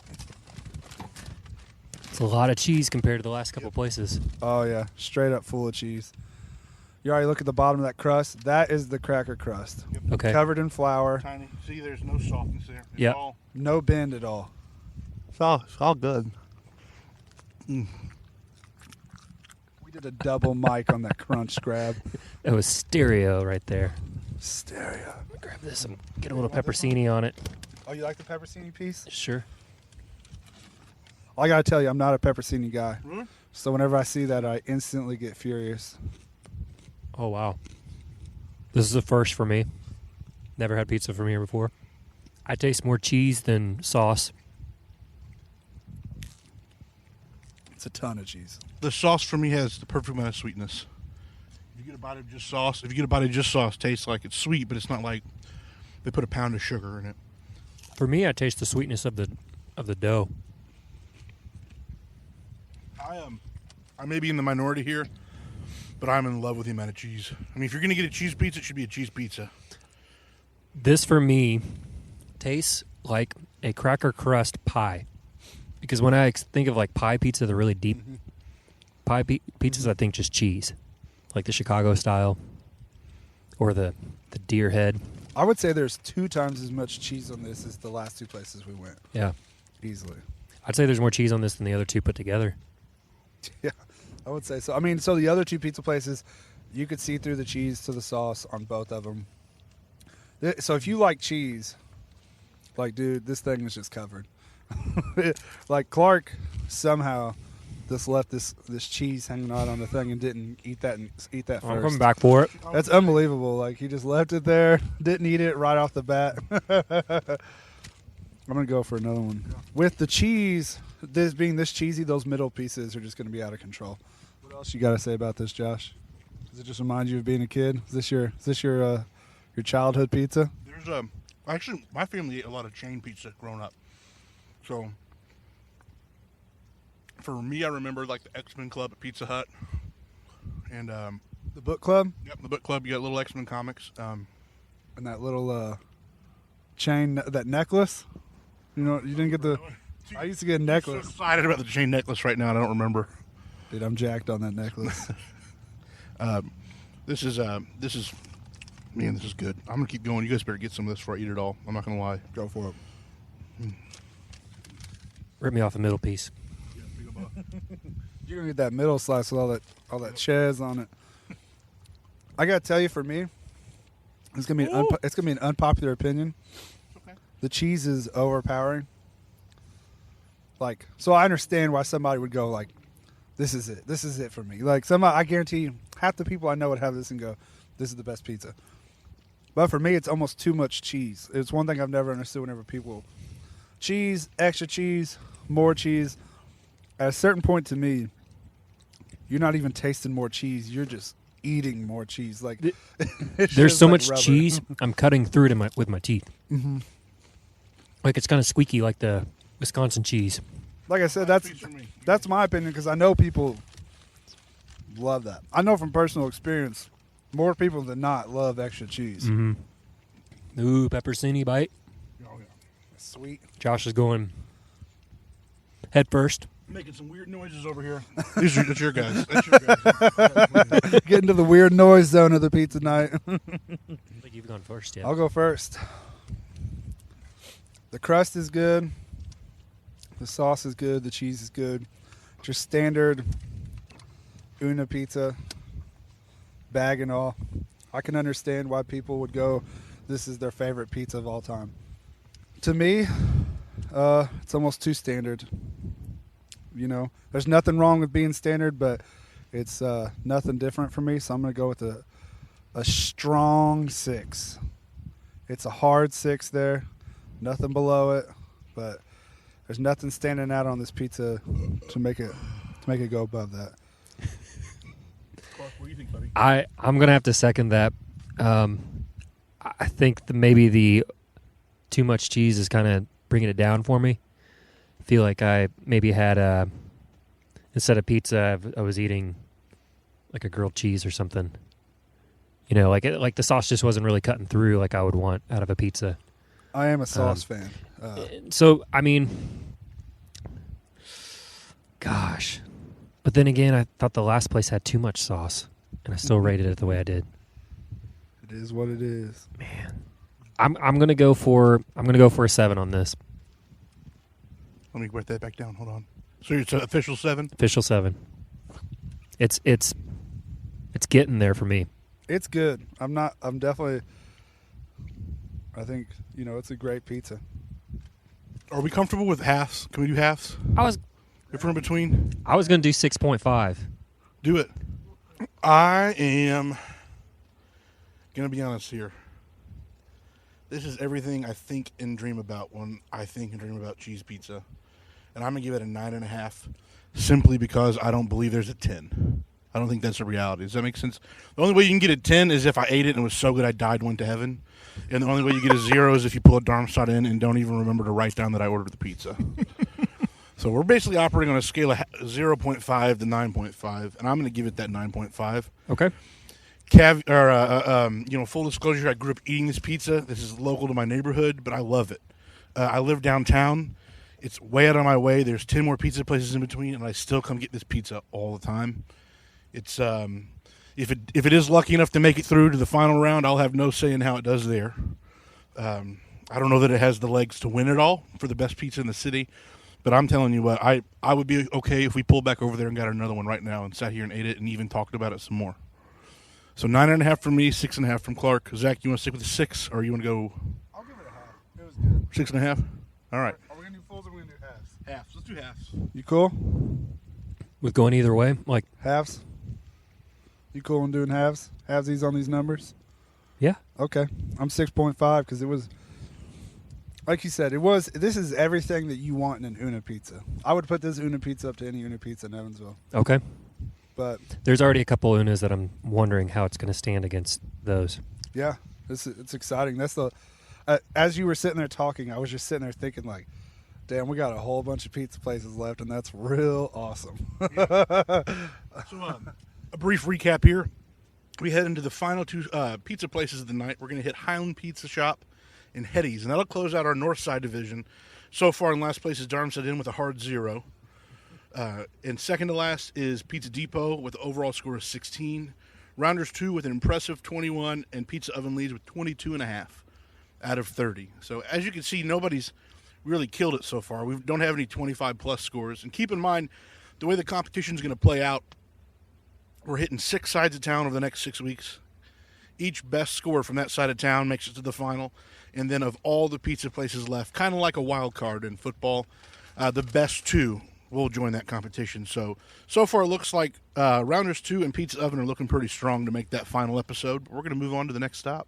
B: It's a lot of cheese compared to the last couple places.
C: Oh, yeah. Straight up full of cheese. You already look at the bottom of that crust. That is the cracker crust.
D: Yep.
B: Okay.
C: Covered in flour.
D: Tiny. See, there's no softness there. It's
B: Yep.
D: all
C: No bend at all.
D: It's all good.
C: We did a double mic on that crunch grab.
B: That was stereo right there.
C: Stereo.
B: Grab this and get a little pepperoni on it.
C: Oh, you like the pepperoni piece?
B: Sure.
C: I got to tell you, I'm not a pepperoni guy.
D: Really?
C: So whenever I see that, I instantly get furious.
B: Oh, wow. This is a first for me. Never had pizza from here before. I taste more cheese than sauce.
C: It's a ton of cheese.
D: The sauce for me has the perfect amount of sweetness. If you get a bite of just sauce, tastes like it's sweet, but it's not like they put a pound of sugar in it.
B: For me, I taste the sweetness of the dough.
D: I may be in the minority here, but I'm in love with the amount of cheese. I mean, if you're going to get a cheese pizza, it should be a cheese pizza.
B: This, for me, tastes like a cracker crust pie. Because when I think of like pie pizza, the really deep pie pizzas, I think just cheese. Like the Chicago style or the deer head.
C: I would say there's 2 times as much cheese on this as the last 2 places we went.
B: Yeah.
C: Easily.
B: I'd say there's more cheese on this than the other 2 put together.
C: Yeah, I would say so. I mean, so the other 2 pizza places, you could see through the cheese to the sauce on both of them. So if you like cheese, like, dude, this thing is just covered. Like Clark somehow just left this cheese hanging out on the thing and didn't eat that first.
B: I'm coming back for it.
C: That's unbelievable. Like, he just left it there, didn't eat it right off the bat. I'm going to go for another one. With the cheese, this being this cheesy, those middle pieces are just going to be out of control. What else you got to say about this, Josh? Does it just remind you of being a kid? Is this your childhood pizza?
D: There's actually, my family ate a lot of chain pizza growing up. So, for me, I remember like the X-Men Club at Pizza Hut. And,
C: The book club?
D: Yep, the book club, you got little X-Men comics.
C: And that little chain, that necklace? You know, you didn't get the... I used to get a
D: I'm
C: necklace.
D: so excited about the chain necklace right now, and I don't remember.
C: Dude, I'm jacked on that necklace.
D: This is, man, this is good. I'm going to keep going. You guys better get some of this before I eat it all. I'm not going to lie.
C: Go for it.
B: Rip me off the middle piece.
C: You're gonna get that middle slice with all that cheese on it. I gotta tell you, for me, it's gonna be an unpopular opinion.
D: Okay.
C: The cheese is overpowering. Like, so I understand why somebody would go like, "This is it. This is it for me." Like, I guarantee you, half the people I know would have this and go, "This is the best pizza." But for me, it's almost too much cheese. It's one thing I've never understood. Whenever people cheese, extra cheese, more cheese. At a certain point, to me, you're not even tasting more cheese. You're just eating more cheese. Like,
B: There's so
C: like
B: much
C: rubber.
B: cheese, I'm cutting through it with my teeth.
C: Mm-hmm.
B: Like, it's kind of squeaky like the Wisconsin cheese.
C: Like I said,
D: Piece for me.
C: that's my opinion, because I know people love that. I know from personal experience, more people than not love extra cheese.
B: Mm-hmm. Ooh, pepperoni bite.
D: Oh, yeah.
C: Sweet.
B: Josh is going head first.
D: Making some weird noises over here. That's your guys. That's your guys.
C: Get into the weird noise zone of the pizza night.
B: I don't think you've gone first yet.
C: I'll go first. The crust is good. The sauce is good. The cheese is good. Just standard Una pizza, bag and all. I can understand why people would go, this is their favorite pizza of all time. To me, it's almost too standard. You know, there's nothing wrong with being standard, but it's nothing different for me, so I'm going to go with a strong 6. It's a hard 6 there, nothing below it, but there's nothing standing out on this pizza to make it go above that.
D: Clark, what do you think, buddy?
B: I'm going to have to second that. I think maybe the too much cheese is kind of bringing it down for me. I feel like I maybe had instead of pizza, I was eating like a grilled cheese or something. You know, like the sauce just wasn't really cutting through like I would want out of a pizza.
C: I am a sauce fan.
B: So, I mean, gosh. But then again, I thought the last place had too much sauce, and I still rated it the way I did.
C: It is what it is.
B: Man, I'm gonna go for a 7 on this.
D: Let me write that back down. Hold on. So it's an official 7?
B: Official 7. It's getting there for me.
C: It's good. I'm definitely. I think, you know, it's a great pizza.
D: Are we comfortable with halves? Can we do halves?
B: I was
D: If we're in between,
B: I was going to do 6.5.
D: do it. I am going to be honest here. This is everything I think and dream about when I think and dream about cheese pizza. And I'm going to give it a 9.5 simply because I don't believe there's a 10. I don't think that's a reality. Does that make sense? The only way you can get a 10 is if I ate it and it was so good I died, went to heaven. And the only way you get a 0 is if you pull a Darmstadt in and don't even remember to write down that I ordered the pizza. So we're basically operating on a scale of 0.5 to 9.5, and I'm going to give it that 9.5.
B: Okay.
D: Full disclosure, I grew up eating this pizza. This is local to my neighborhood, but I love it. I live downtown. It's way out of my way. There's 10 more pizza places in between, and I still come get this pizza all the time. It's if it is lucky enough to make it through to the final round, I'll have no say in how it does there. I don't know that it has the legs to win it all for the best pizza in the city, but I'm telling you what, I would be okay if we pulled back over there and got another one right now and sat here and ate it and even talked about it some more. So 9.5 from me, 6.5 from Clark. Zach, you want to stick with the 6, or you want to go?
C: I'll give it a half. It was good.
D: 6.5. All right.
C: Are we gonna do fulls or are we gonna do halves?
D: Halves. Let's do halves.
C: You cool?
B: With going either way? Like,
C: Halves? You cool on doing halves? Halvesies on these numbers?
B: yeah.
C: Okay. I'm 6.5 because it was, like you said, this is everything that you want in an Una pizza. I would put this Una pizza up to any Una pizza in Evansville.
B: Okay.
C: But
B: There's already a couple Unas that I'm wondering how it's going to stand against those.
C: yeah, it's exciting. That's as you were sitting there talking, I was just sitting there thinking like, damn, we got a whole bunch of pizza places left, and that's real awesome.
D: So, a brief recap here. We head into the final two pizza places of the night. We're going to hit Highland Pizza Shop and Hetty's, and that'll close out our north side division. So far in last place is Darmstadt Inn with a hard 0. And second to last is Pizza Depot with an overall score of 16. Rounders 2 with an impressive 21, and Pizza Oven leads with 22.5 out of 30. So as you can see, nobody's really killed it so far. We don't have any 25-plus scores. And keep in mind, the way the competition is going to play out, we're hitting 6 sides of town over the next 6 weeks. Each best score from that side of town makes it to the final. And then of all the pizza places left, kind of like a wild card in football, the best 2 will join that competition. So far it looks like Rounders 2 and Pizza Oven are looking pretty strong to make that final episode. We're going to move on to the next stop.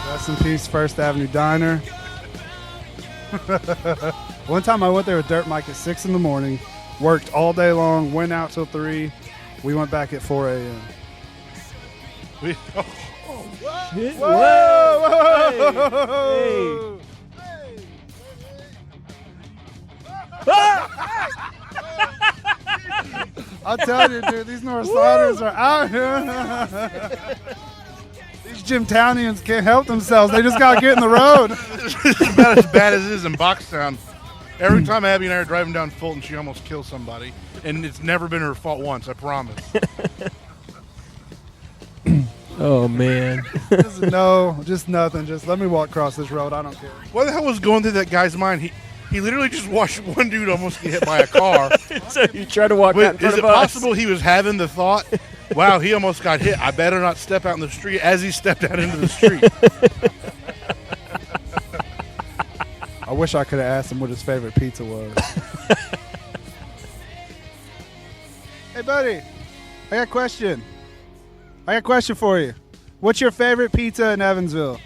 C: Rest in peace, First Avenue Diner. One time I went there with Dirt Mike at 6 in the morning, worked all day long, went out till 3. We went back at 4 a.m.
B: Shit.
C: Whoa! I'll tell you, dude, these North Siders are out here. These Gymtownians can't help themselves. They just got to get in the road.
D: It's about as bad as it is in Boxtown. Every time Abby and I are driving down Fulton, she almost kills somebody. And it's never been her fault once, I promise.
B: Oh, man.
C: Just nothing. Just let me walk across this road. I don't care.
D: What the hell was going through that guy's mind? He literally just watched one dude almost get hit by a car.
B: So you try to walk out in front
D: Is it
B: of us?
D: possible he was having the thought, wow, he almost got hit. I better not step out in the street as he stepped out into the street.
C: I wish I could have asked him what his favorite pizza was. Hey, buddy. I got a question. For you. What's your favorite pizza in Evansville?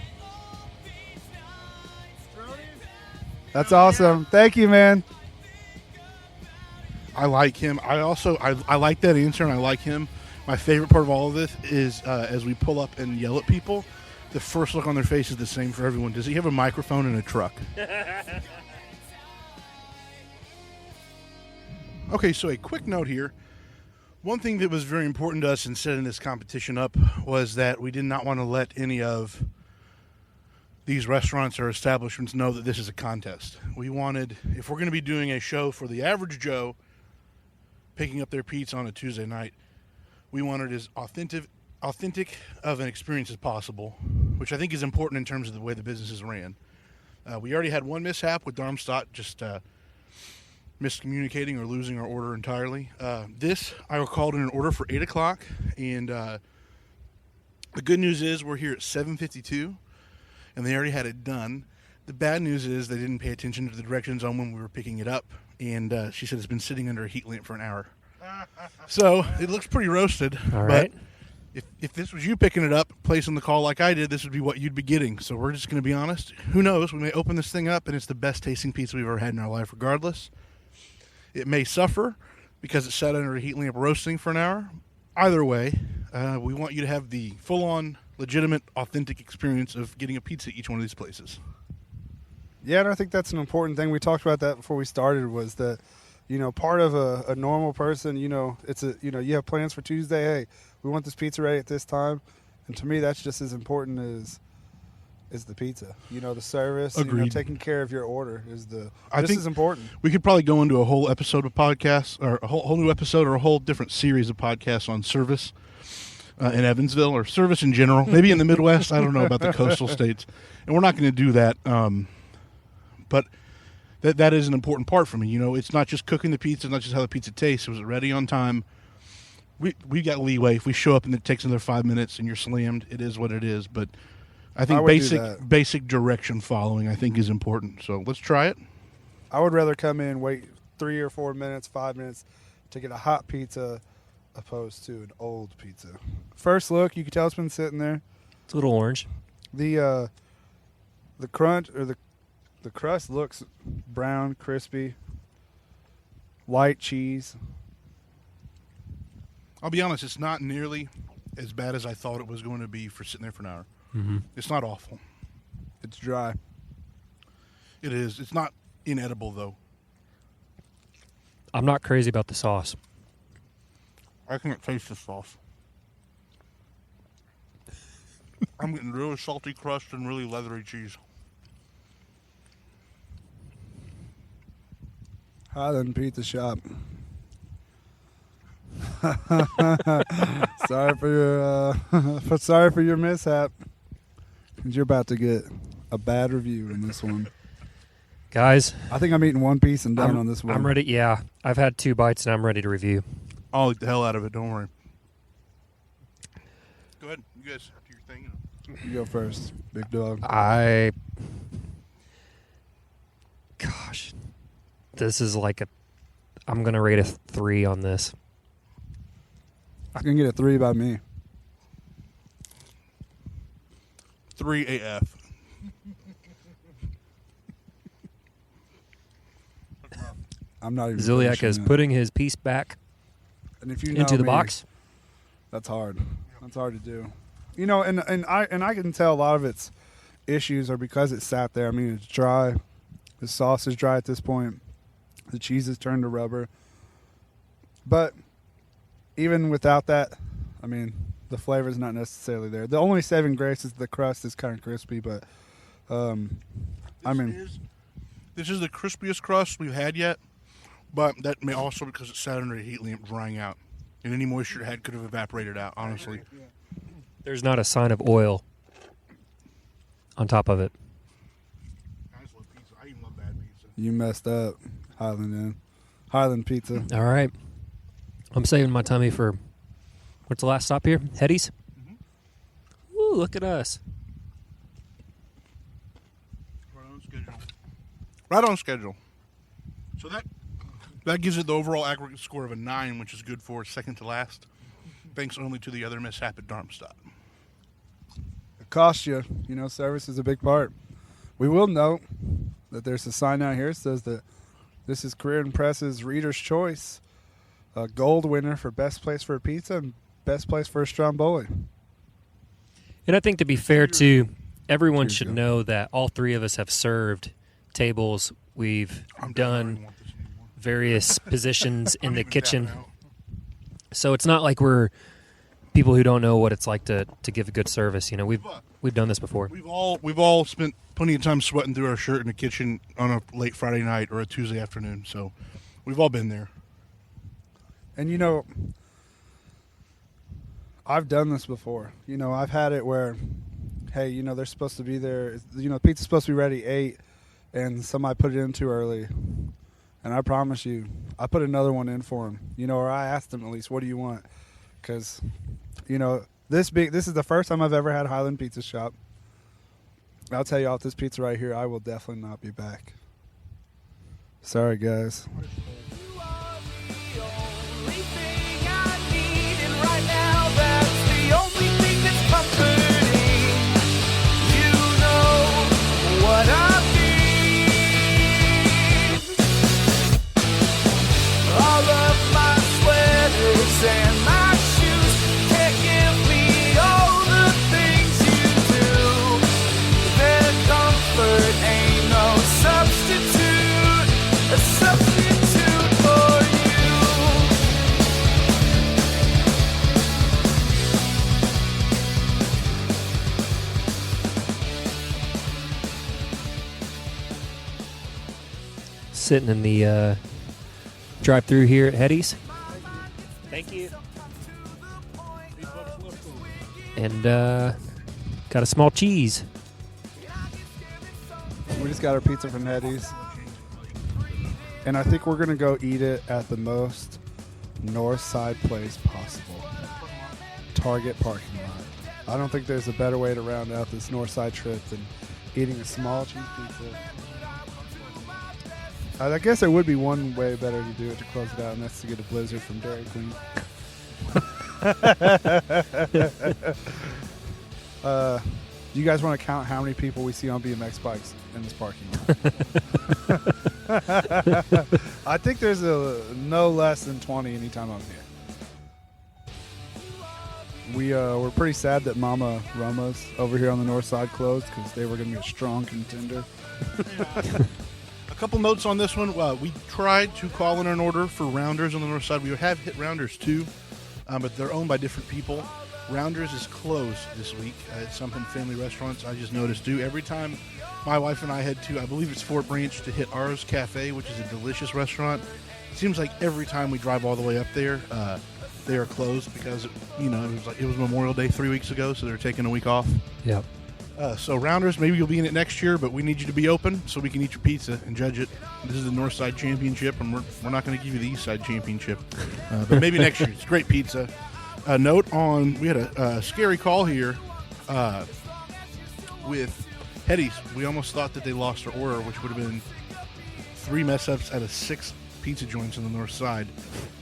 C: That's awesome. Thank you, man.
D: I like him. I like that answer, and I like him. My favorite part of all of this is as we pull up and yell at people, the first look on their face is the same for everyone. Does he have a microphone in a truck? Okay, so a quick note here. One thing that was very important to us in setting this competition up was that we did not want to let any of these restaurants or establishments know that this is a contest. We wanted, if we're going to be doing a show for the average Joe picking up their pizza on a Tuesday night, we wanted as authentic of an experience as possible, which I think is important in terms of the way the business is ran. We already had one mishap with Darmstadt, just miscommunicating or losing our order entirely. This, I called in an order for 8 o'clock, and the good news is we're here at 7:52, and they already had it done. The bad news is they didn't pay attention to the directions on when we were picking it up, and she said it's been sitting under a heat lamp for an hour. So it looks pretty roasted.
B: All right.
D: But if this was you picking it up, placing the call like I did, this would be what you'd be getting. So we're just going to be honest. Who knows? We may open this thing up, and it's the best tasting pizza we've ever had in our life regardless. It may suffer because it sat under a heat lamp roasting for an hour. Either way, we want you to have the full-on, legitimate, authentic experience of getting a pizza at each one of these places.
C: Yeah, and I think that's an important thing. We talked about that before we started, was that, part of a normal person, it's you have plans for Tuesday. Hey, we want this pizza ready at this time. And to me, that's just as important as the pizza. The service, taking care of your order is just as important.
D: We could probably go into a whole episode of podcasts, or a whole new episode, or a whole different series of podcasts on service in Evansville, or service in general. Maybe in the Midwest. I don't know about the coastal states. And we're not going to do that. But that is an important part for me. It's not just cooking the pizza, it's not just how the pizza tastes. Was it ready on time? We got leeway. If we show up and it takes another 5 minutes and you're slammed, it is what it is. But I think basic direction following, I think, is important. So let's try it.
C: I would rather come in, wait 3 or 4 minutes, 5 minutes to get a hot pizza opposed to an old pizza. First look, you can tell it's been sitting there.
B: It's a little orange.
C: The crunch or the crust looks brown, crispy, white cheese.
D: I'll be honest, it's not nearly as bad as I thought it was going to be for sitting there for an hour. Mm-hmm. It's not awful.
C: It's dry.
D: It is. It's not inedible, though.
B: I'm not crazy about the sauce.
D: I can't taste the sauce. I'm getting really salty crust and really leathery cheese.
C: Highland Pizza Shop. Sorry for your mishap. You're about to get a bad review in this one.
B: Guys,
C: I think I'm eating one piece and done on this one.
B: I'm ready. Yeah, I've had 2 bites and I'm ready to review.
D: I'll eat the hell out of it. Don't worry. Go ahead. You guys do your thing.
C: You go first, big dog.
B: Gosh, this is like I'm going to rate a 3 on this.
C: I can get a 3 by me.
D: 3 AF.
C: I'm not even.
B: Zilliak is putting his piece back
C: and if you
B: into the box.
C: That's hard. That's hard to do. And I can tell a lot of its issues are because it sat there. I mean, it's dry. The sauce is dry at this point. The cheese has turned to rubber. But even without that, I mean, the flavor is not necessarily there. The only saving grace is the crust is kind of crispy, but
D: this is the crispiest crust we've had yet, but that may also because it sat under a heat lamp drying out, and any moisture it had could have evaporated out, honestly.
B: There's not a sign of oil on top of it.
D: I just love pizza. I even love bad pizza.
C: You messed up, Highland Pizza.
B: All right. I'm saving my tummy for, what's the last stop here? Hetty's? Mm-hmm. Ooh, look at us.
D: Right on schedule. So that gives it the overall aggregate score of a 9, which is good for second to last, thanks only to the other mishap at Darmstadt.
C: It costs you. Service is a big part. We will note that there's a sign out here that says that this is Career and Press's Reader's Choice, a gold winner for best place for a pizza and best place for a stromboli.
B: And I think to be fair to everyone should know that all 3 of us have served tables. We've done various positions in the kitchen. So it's not like we're people who don't know what it's like to give a good service. We've done this before.
D: We've all spent plenty of time sweating through our shirt in the kitchen on a late Friday night or a Tuesday afternoon. So we've all been there.
C: And I've done this before. I've had it where, hey, they're supposed to be there. Pizza's supposed to be ready 8. and somebody put it in too early. And I promise you, I put another one in for him. Or I asked him at least, what do you want? Because, this is the first time I've ever had Highland Pizza Shop. I'll tell you off this pizza right here, I will definitely not be back. Sorry, guys.
E: You are the only thing I need, and right now that's the only thing that's comforting. You know what I mean. All of my sweaters and my shoes can't give me all the things you do. Their comfort ain't no substitute, a substitute for you.
B: Sitting in the drive-through here at Hetty's. Thank you. And got a small cheese.
C: We just got our pizza from Hetty's. And I think we're going to go eat it at the most north side place possible. Target parking lot. I don't think there's a better way to round out this north side trip than eating a small cheese pizza. I guess there would be one way better to do it to close it out, and that's to get a Blizzard from Dairy Queen. Do you guys want to count how many people we see on BMX bikes in this parking lot? I think there's no less than 20 anytime I'm here. We're pretty sad that Mama Roma's over here on the north side closed because they were going to be a strong contender.
D: A couple notes on this one. We tried to call in an order for Rounders on the north side. We have hit Rounders too, but they're owned by different people. Rounders is closed this week at something family restaurants. I just noticed too. Every time my wife and I head to, I believe it's Fort Branch, to hit Ours Cafe, which is a delicious restaurant. It seems like every time we drive all the way up there, they are closed because it was Memorial Day 3 weeks ago, so they're taking a week off.
B: Yep.
D: So Rounders, maybe you'll be in it next year, but we need you to be open so we can eat your pizza and judge it. This is the North Side Championship, and we're not going to give you the East Side Championship, but maybe next year. It's great pizza. A note on, we had a scary call here with Hetty's. We almost thought that they lost their order, which would have been 3 mess-ups out of 6 pizza joints on the north side.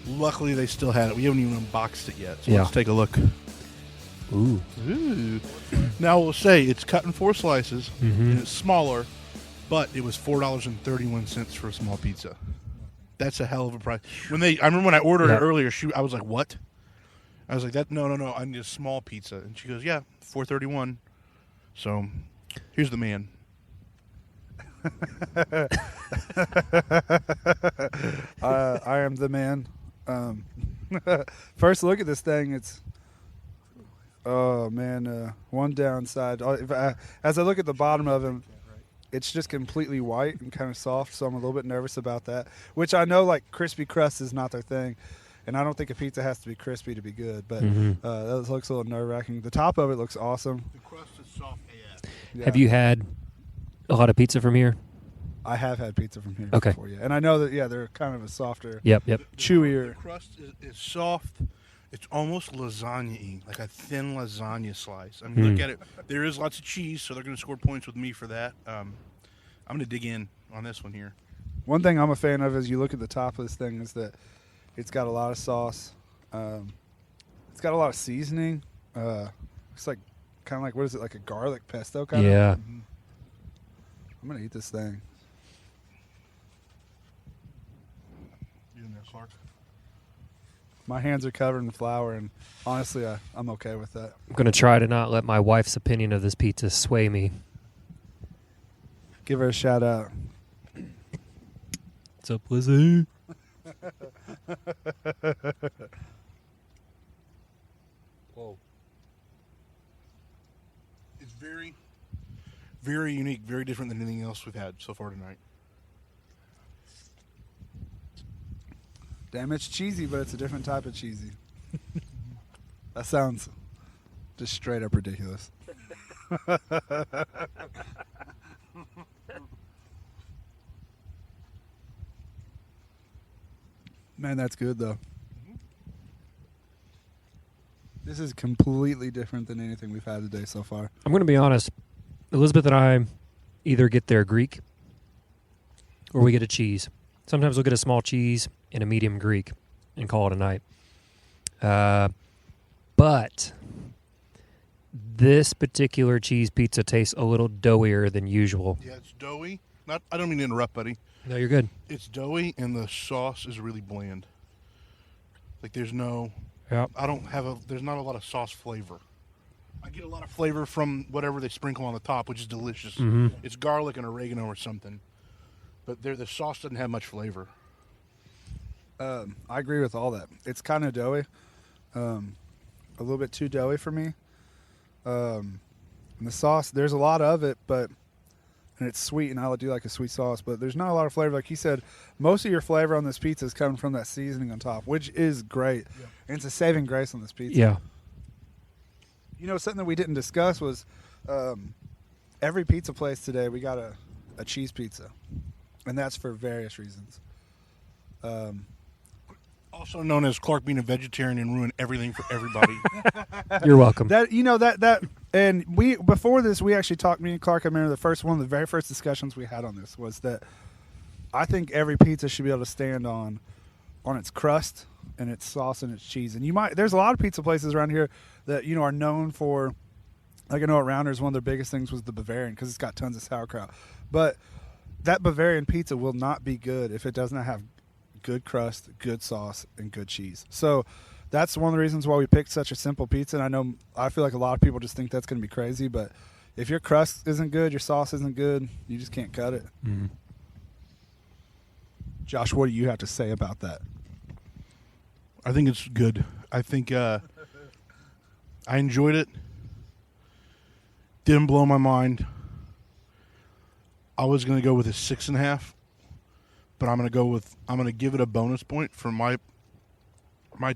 D: Luckily, they still had it. We haven't even unboxed it yet, so let's take a look.
B: Ooh.
D: Now, we'll say it's cut in 4 slices, and it's smaller, but it was $4.31 for a small pizza. That's a hell of a price. I remember when I ordered it earlier, I was like, what? I was like, no, I need a small pizza. And she goes, yeah, $4.31. So, here's the man.
C: I am the man. First look at this thing. It's, oh man, one downside. As I look at the bottom of him, it's just completely white and kind of soft, so I'm a little bit nervous about that. Which I know, like, crispy crust is not their thing. And I don't think a pizza has to be crispy to be good, but that looks a little nerve-wracking. The top of it looks awesome.
D: The crust is soft AF.
C: Yeah.
B: Have you had a lot of pizza from here?
C: I have had pizza from here
B: Okay.
C: before, yeah. And I know that, they're kind of a softer,
B: Yep.
C: chewier.
D: The crust is soft. It's almost lasagna-y, like a thin lasagna slice. I mean, look at it. There is lots of cheese, so they're going to score points with me for that. I'm going to dig in on this one here.
C: One thing I'm a fan of as you look at the top of this thing is that it's got a lot of sauce. It's got a lot of seasoning. It's like kind of like, what is it, like a garlic pesto kind of?
B: Yeah.
C: I'm going to eat this thing.
D: You in there, Clark?
C: My hands are covered in flour, and honestly, I'm okay with that.
B: I'm going to try to not let my wife's opinion of this pizza sway me.
C: Give her a shout out.
B: What's up, Lizzie?
D: Whoa. It's very, very unique, very different than anything else we've had so far tonight.
C: Damn, it's cheesy, but it's a different type of cheesy. That sounds just straight up ridiculous. Man, that's good, though. This is completely different than anything we've had today so far.
F: I'm going to be honest. Elizabeth and I either get their Greek or we get a cheese. Sometimes we'll get a small cheese and a medium Greek and call it a night. But this particular cheese pizza tastes a little doughier than usual.
D: Yeah, it's doughy. I don't mean to interrupt, buddy.
F: No, you're good.
D: It's doughy, and the sauce is really bland. Like, there's no...
F: Yep.
D: There's not a lot of sauce flavor. I get a lot of flavor from whatever they sprinkle on the top, which is delicious.
F: Mm-hmm.
D: It's garlic and oregano or something. But the sauce doesn't have much flavor.
C: I agree with all that. It's kind of doughy. A little bit too doughy for me. And the sauce, there's a lot of it, and it's sweet, and I do like a sweet sauce, but there's not a lot of flavor. Like he said, most of your flavor on this pizza is coming from that seasoning on top, which is great. Yeah. And it's a saving grace on this pizza.
F: Yeah.
C: You know, something that we didn't discuss was every pizza place today, we got a cheese pizza, and that's for various reasons.
D: Also known as Clark being a vegetarian and ruin everything for everybody.
F: You're welcome.
C: And we before this, we actually talked. Me and Clark, I remember one of the very first discussions we had on this was that I think every pizza should be able to stand on its crust and its sauce and its cheese. And there's a lot of pizza places around here that are known for. Like I know at Rounders, one of their biggest things was the Bavarian because it's got tons of sauerkraut. But that Bavarian pizza will not be good if it does not have good crust, good sauce, and good cheese. So that's one of the reasons why we picked such a simple pizza. And I feel like a lot of people just think that's going to be crazy, but if your crust isn't good, your sauce isn't good, you just can't cut it.
F: Mm-hmm.
C: Josh, what do you have to say about that?
D: I think it's good. I think I enjoyed it. Didn't blow my mind. I was going to go with a 6.5. But I'm going to give it a bonus point for my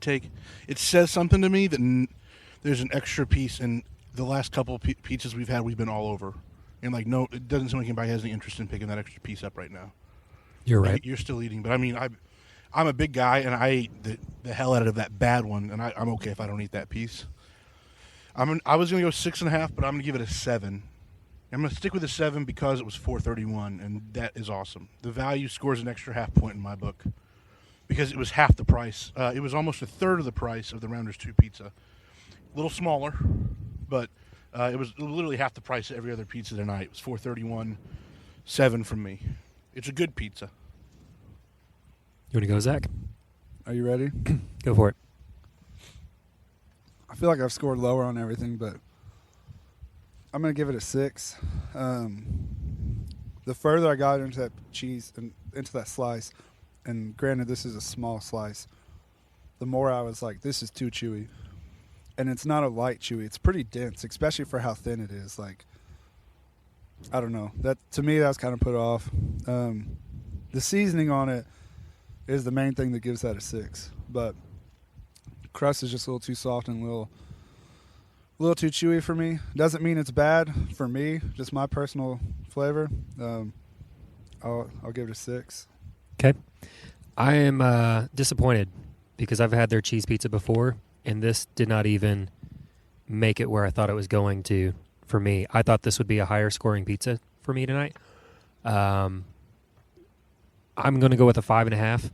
D: take. It says something to me that there's an extra piece, and the last couple of pizzas we've had, we've been all over. And no, it doesn't seem like anybody has any interest in picking that extra piece up right now.
F: You're right.
D: You're still eating, but I mean, I'm a big guy, and I ate the hell out of that bad one, and I'm okay if I don't eat that piece. I was going to go 6.5, but I'm going to give it a 7. I'm going to stick with a 7 because it was $4.31, and that is awesome. The value scores an extra half point in my book because it was half the price. It was almost a third of the price of the Rounders 2 pizza. A little smaller, but it was literally half the price of every other pizza tonight. It was $4.31, 7 from me. It's a good pizza.
F: You want to go, Zach?
C: Are you ready?
F: Go for it.
C: I feel like I've scored lower on everything, but I'm going to give it a 6. The further I got into that cheese and into that slice, and granted this is a small slice, the more I was like, this is too chewy. And it's not a light chewy. It's pretty dense, especially for how thin it is. Like, I don't know. That to me, that was kind of put off. The seasoning on it is the main thing that gives that a 6. But the crust is just a little too soft and a little too chewy for me. Doesn't mean it's bad for me, just my personal flavor. I'll give it a 6.
F: Okay. I am disappointed because I've had their cheese pizza before, and this did not even make it where I thought it was going to for me. I thought this would be a higher scoring pizza for me tonight. I'm going to go with a 5.5.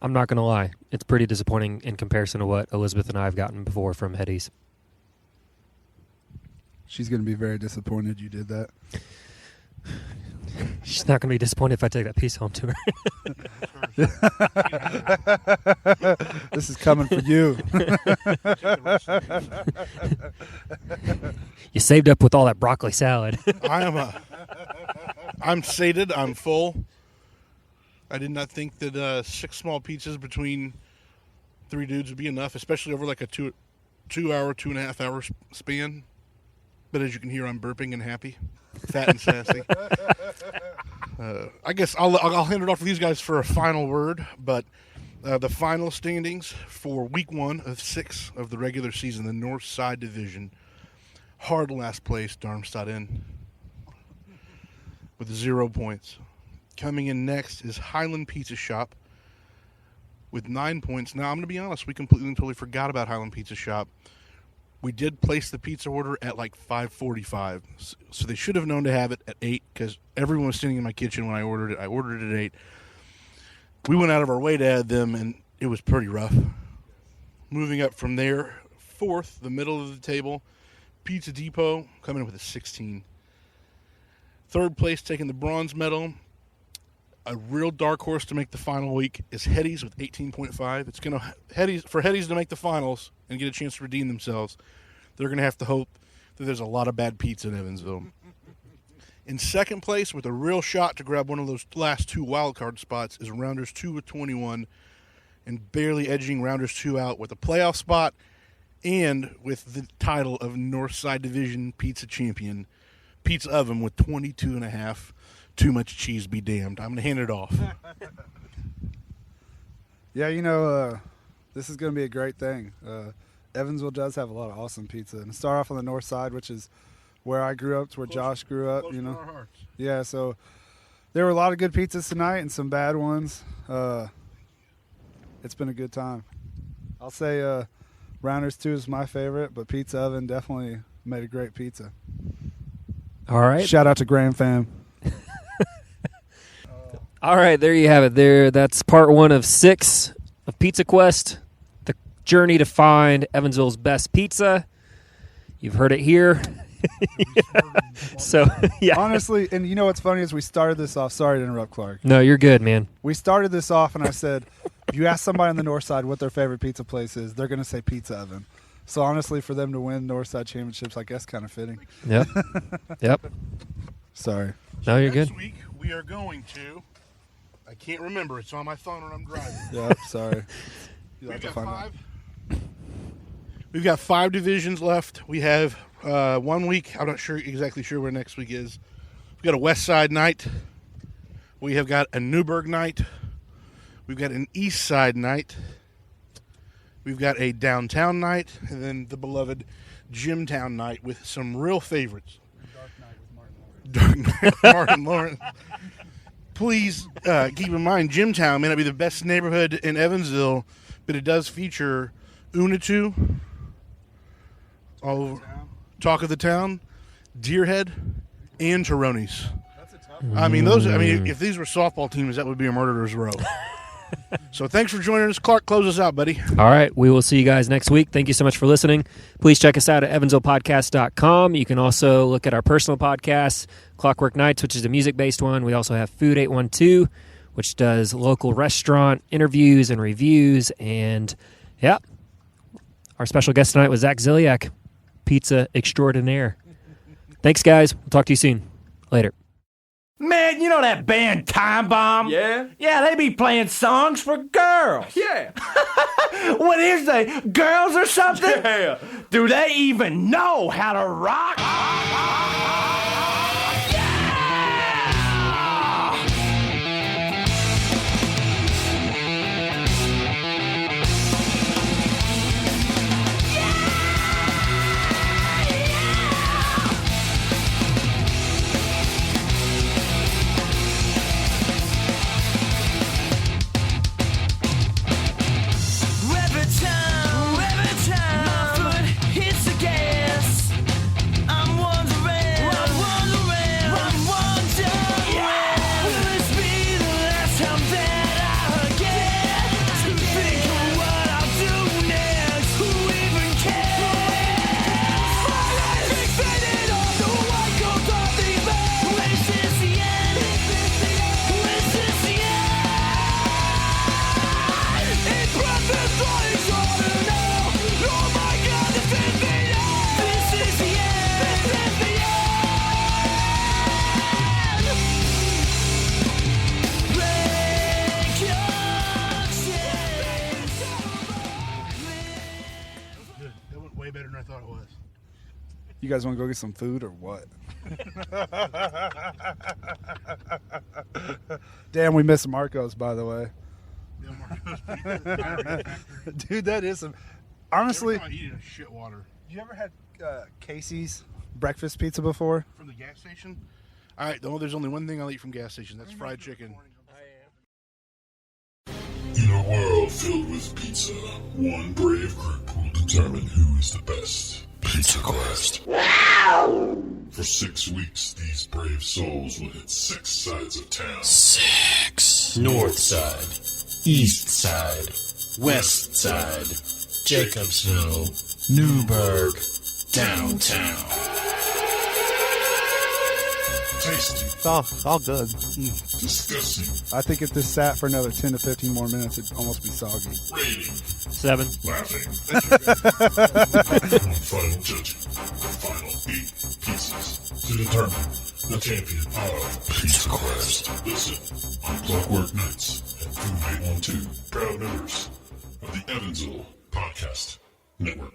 F: I'm not going to lie. It's pretty disappointing in comparison to what Elizabeth and I have gotten before from Hetty's.
C: She's going to be very disappointed you did that.
F: She's not going to be disappointed if I take that piece home to her.
C: This is coming for you.
F: You saved up with all that broccoli salad.
D: I'm sated. I'm full. I did not think that 6 small pizzas between 3 dudes would be enough, especially over like a 2.5 hour span. But as you can hear, I'm burping and happy, fat and sassy. I guess I'll hand it off to these guys for a final word. But the final standings for week 1 of 6 of the regular season, the North Side Division. Hard last place, Darmstadt Inn, with 0 points. Coming in next is Highland Pizza Shop with 9 points. Now, I'm going to be honest, we completely and totally forgot about Highland Pizza Shop. We did place the pizza order at like 5:45, so they should have known to have it at 8 because everyone was sitting in my kitchen when I ordered it. I ordered it at 8. We went out of our way to add them, and it was pretty rough. Moving up from there, fourth, the middle of the table, Pizza Depot coming in with a 16. Third place, taking the bronze medal, a real dark horse to make the final week is Hetty's with 18.5. It's going to Hetty's to make the finals and get a chance to redeem themselves. They're going to have to hope that there's a lot of bad pizza in Evansville. In second place, with a real shot to grab one of those last 2 wild card spots, is Rounders 2 with 21, and barely edging Rounders 2 out with a playoff spot and with the title of Northside Division Pizza Champion, Pizza Oven with 22.5. Too much cheese be damned. I'm going to hand it off.
C: Yeah, this is going to be a great thing. Evansville does have a lot of awesome pizza. And start off on the north side, which is where I grew up. It's where Josh grew up,
D: Close to our hearts.
C: Yeah, so there were a lot of good pizzas tonight and some bad ones. It's been a good time. I'll say Rounders 2 is my favorite, but Pizza Oven definitely made a great pizza.
F: All right.
C: Shout out to Graham fam.
F: All right, there you have it. That's part 1 of 6 of Pizza Quest, the journey to find Evansville's best pizza. You've heard it here. So, yeah.
C: Honestly, and you know what's funny is we started this off. Sorry to interrupt, Clark.
F: No, you're good, man.
C: We started this off, and I said, if you ask somebody on the north side what their favorite pizza place is, they're going to say Pizza Oven. So honestly, for them to win Northside championships, I guess kind of fitting.
F: Yep. Yep.
C: Sorry.
F: No, you're good.
D: Next week, we are going to... I can't remember. It's on my phone when I'm driving.
C: Yep, sorry.
D: We've got 5 divisions left. We have 1 week. I'm not exactly sure where next week is. We've got a West Side night. We have got a Newburgh night. We've got an East Side night. We've got a downtown night, and then the beloved Gymtown night with some real favorites. Dark Night with Martin Lawrence. Please keep in mind, Gymtown may not be the best neighborhood in Evansville, but it does feature Unitu, Talk of the Town, Deerhead, and Toroni's. I mean, if these were softball teams, that would be a murderer's row. So thanks for joining us. Clark, close us out, buddy.
F: All right. We will see you guys next week. Thank you so much for listening. Please check us out at evansvillepodcast.com. You can also look at our personal podcasts, Clockwork Nights, which is a music-based one. We also have Food 812, which does local restaurant interviews and reviews. And, yeah, our special guest tonight was Zach Zilliak, pizza extraordinaire. Thanks, guys. We'll talk to you soon. Later.
G: Man, you know that band Time Bomb?
H: Yeah?
G: Yeah, they be playing songs for girls.
H: Yeah.
G: What is they? Girls or something?
H: Yeah.
G: Do they even know how to rock? You guys want to go get some food or what? Damn, we missed Marco's, by the way. Dude, that is some... Honestly...
D: Eating a shit water.
C: You ever had Casey's breakfast pizza before?
D: From the gas station? All right, though, there's only one thing I'll eat from gas stations. That's fried chicken.
H: In a world filled with pizza, one brave group will determine who is the best. Pizza Quest. For 6 weeks, these brave souls will hit 6 sides of town.
I: 6. North side, east side, west side, Jacobsville, Newburgh, downtown.
H: Tasty,
C: It's all good.
H: disgusting,
C: I think if this sat for another 10 to 15 more minutes, it'd almost be soggy.
H: rating,
F: 7.
H: laughing. One final judging, the final 8 pieces to determine the champion of Pizza Quest. Listen on Clockwork Nights and Food 812, proud members of the Evansville Podcast Network.